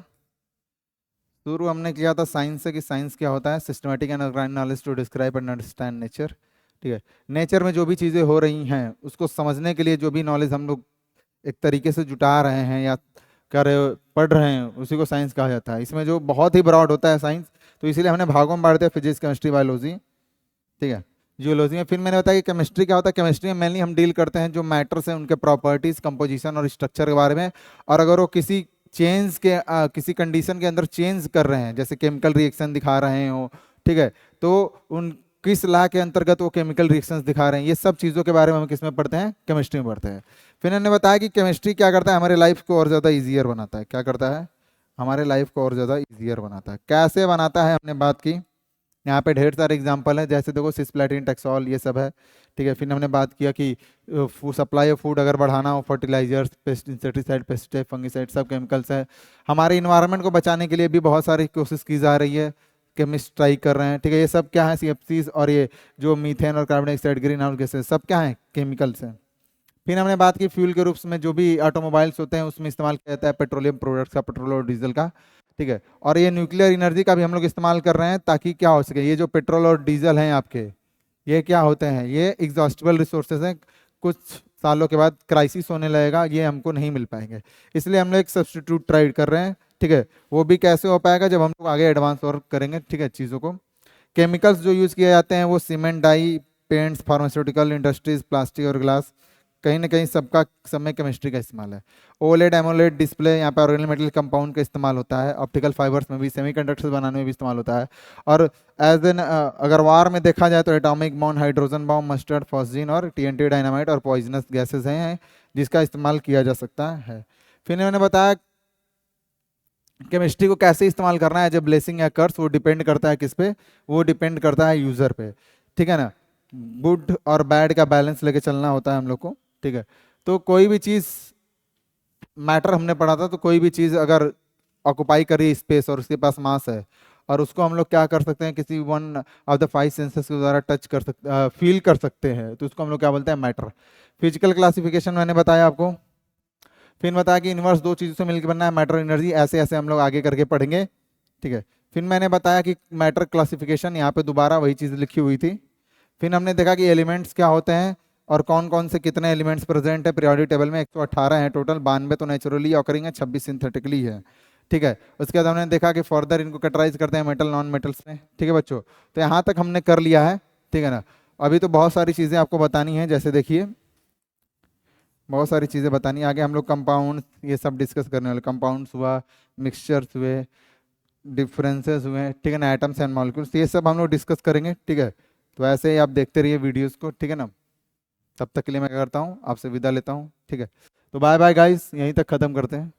शुरू हमने किया था साइंस से, कि साइंस क्या होता है, systematic and organised knowledge to describe and understand nature. ठीक है। नेचर में जो भी चीज़ें हो रही हैं उसको समझने के लिए जो भी नॉलेज हम लोग एक तरीके से जुटा रहे हैं या कर पढ़ रहे हैं, उसी को साइंस कहा जाता है। इसमें जो बहुत ही ब्रॉड होता है साइंस, तो इसीलिए हमने भागों में बांट दिया, फिजिक्स, केमिस्ट्री, बायोलॉजी, ठीक है, जियोलॉजी में। फिर मैंने बताया कि केमिस्ट्री क्या होता है। केमिस्ट्री में मेनली हम डील करते हैं जो मैटर्स हैं, उनके प्रॉपर्टीज, कंपोजिशन और स्ट्रक्चर के बारे में। और अगर वो किसी चेंज के किसी कंडीशन के अंदर चेंज कर रहे हैं, जैसे केमिकल रिएक्शन दिखा रहे हो, ठीक है, तो उन किस लॉ के अंतर्गत वो केमिकल रिएक्शंस दिखा रहे हैं, ये सब चीज़ों के बारे में हम किस में पढ़ते हैं? केमिस्ट्री में पढ़ते हैं। फिर मैंने बताया कि केमिस्ट्री क्या करता है, हमारे लाइफ को और ज़्यादा ईजियर बनाता है। क्या करता है? हमारे लाइफ को और ज़्यादा ईजियर बनाता है। कैसे बनाता है हमने बात की, यहाँ पे ढेर सारे एग्जांपल हैं, जैसे देखो सिस्प्लेटिन, टैक्सोल, ये सब है। ठीक है। फिर हमने बात किया कि सप्लाई ऑफ फूड अगर बढ़ाना हो, fertilisers, pest, insecticide, pesticide, fungicide, सब केमिकल्स है। हमारे इन्वायरमेंट को बचाने के लिए भी बहुत सारी कोशिश की जा रही है, केमिस्ट ट्राई कर रहे हैं। ठीक है। ये सब क्या है? CFCs, और ये जो मीथेन और carbon dioxide, green house gases, सब क्या है? केमिकल्स हैं। फिर हमने बात की फ्यूल के रूप में जो भी ऑटोमोबाइल्स होते हैं उसमें इस्तेमाल किया जाता है पेट्रोलियम प्रोडक्ट्स का, पेट्रोल और डीजल का। ठीक है। और ये न्यूक्लियर एनर्जी का भी हम लोग इस्तेमाल कर रहे हैं, ताकि क्या हो सके, ये जो पेट्रोल और डीजल हैं आपके, ये क्या होते हैं? ये एग्जॉस्टिबल रिसोर्सेज हैं। कुछ सालों के बाद क्राइसिस होने लगेगा, ये हमको नहीं मिल पाएंगे। इसलिए हम लोग एक सब्स्टिट्यूट ट्राई कर रहे हैं। ठीक है। वो भी कैसे हो पाएगा? जब हम लोग आगे एडवांस और करेंगे, ठीक है, चीज़ों को। केमिकल्स जो यूज़ किए जाते हैं वो cement, dye, paints, pharmaceutical industries, plastic और ग्लास, कहीं ना कहीं सब में केमिस्ट्री का इस्तेमाल है। ओलेड, एमोलेड डिस्प्ले, यहाँ पे ऑर्गेनिक मेटल कंपाउंड का इस्तेमाल होता है। ऑप्टिकल फाइबर्स में भी, सेमीकंडक्टर्स बनाने में भी इस्तेमाल होता है। और एज एन अगर वार में देखा जाए तो atomic bomb, hydrogen bomb, mustard, phosgene और TNT डायनामाइट और पॉइजनस गैसेज हैं जिसका इस्तेमाल किया जा सकता है। फिर मैंने बताया केमिस्ट्री को कैसे इस्तेमाल करना है। जब ब्लेसिंग या कर्स, वो डिपेंड करता है किस पे? वो डिपेंड करता है यूजर पे। ठीक है ना। गुड और बैड का बैलेंस लेके चलना होता है हम लोग को। ठीक है। तो कोई भी चीज़, मैटर हमने पढ़ा था, तो कोई भी चीज़ अगर ऑक्युपाई करी स्पेस और उसके पास मास है, और उसको हम लोग क्या कर सकते हैं, किसी वन ऑफ द 5 सेंसेस के द्वारा टच कर सकते, फील कर सकते हैं, तो उसको हम लोग क्या बोलते हैं? मैटर। फिजिकल क्लासिफिकेशन मैंने बताया आपको। फिर बताया कि इनवर्स दो चीज़ों से मिलकर बनना है, मैटर, एनर्जी। ऐसे ऐसे हम लोग आगे करके पढ़ेंगे। ठीक है। फिर मैंने बताया कि मैटर क्लासिफिकेशन, यहाँ पे दोबारा वही चीज़ लिखी हुई थी। फिर हमने देखा कि एलिमेंट्स क्या होते हैं, और कौन कौन से कितने एलिमेंट्स प्रेजेंट है पीरियोडिक टेबल में? 118 है टोटल, 92 तो नेचुरली ऑकरिंग है, 26 सिंथेटिकली है। ठीक है, उसके बाद हमने देखा कि फर्दर इनको कैटेगराइज करते हैं मेटल नॉन मेटल्स में। ठीक है बच्चों, तो यहाँ तक हमने कर लिया है। ठीक है ना, अभी तो बहुत सारी चीज़ें आपको बतानी है, जैसे देखिए बहुत सारी चीज़ें बतानी है। आगे हम लोग कंपाउंड ये सब डिस्कस करने वाले, कंपाउंड्स हुआ, मिक्सचर्स हुए, डिफरेंसेस हुए, ठीक है ना, एटम्स एंड मॉलिक्यूल्स, ये सब हम लोग डिस्कस करेंगे। ठीक है, तो ऐसे ही आप देखते रहिए वीडियोस को। ठीक है ना, तब तक के लिए मैं क्या करता हूँ, आपसे विदा लेता हूँ। ठीक है, तो बाय बाय गाइस, यहीं तक ख़त्म करते हैं।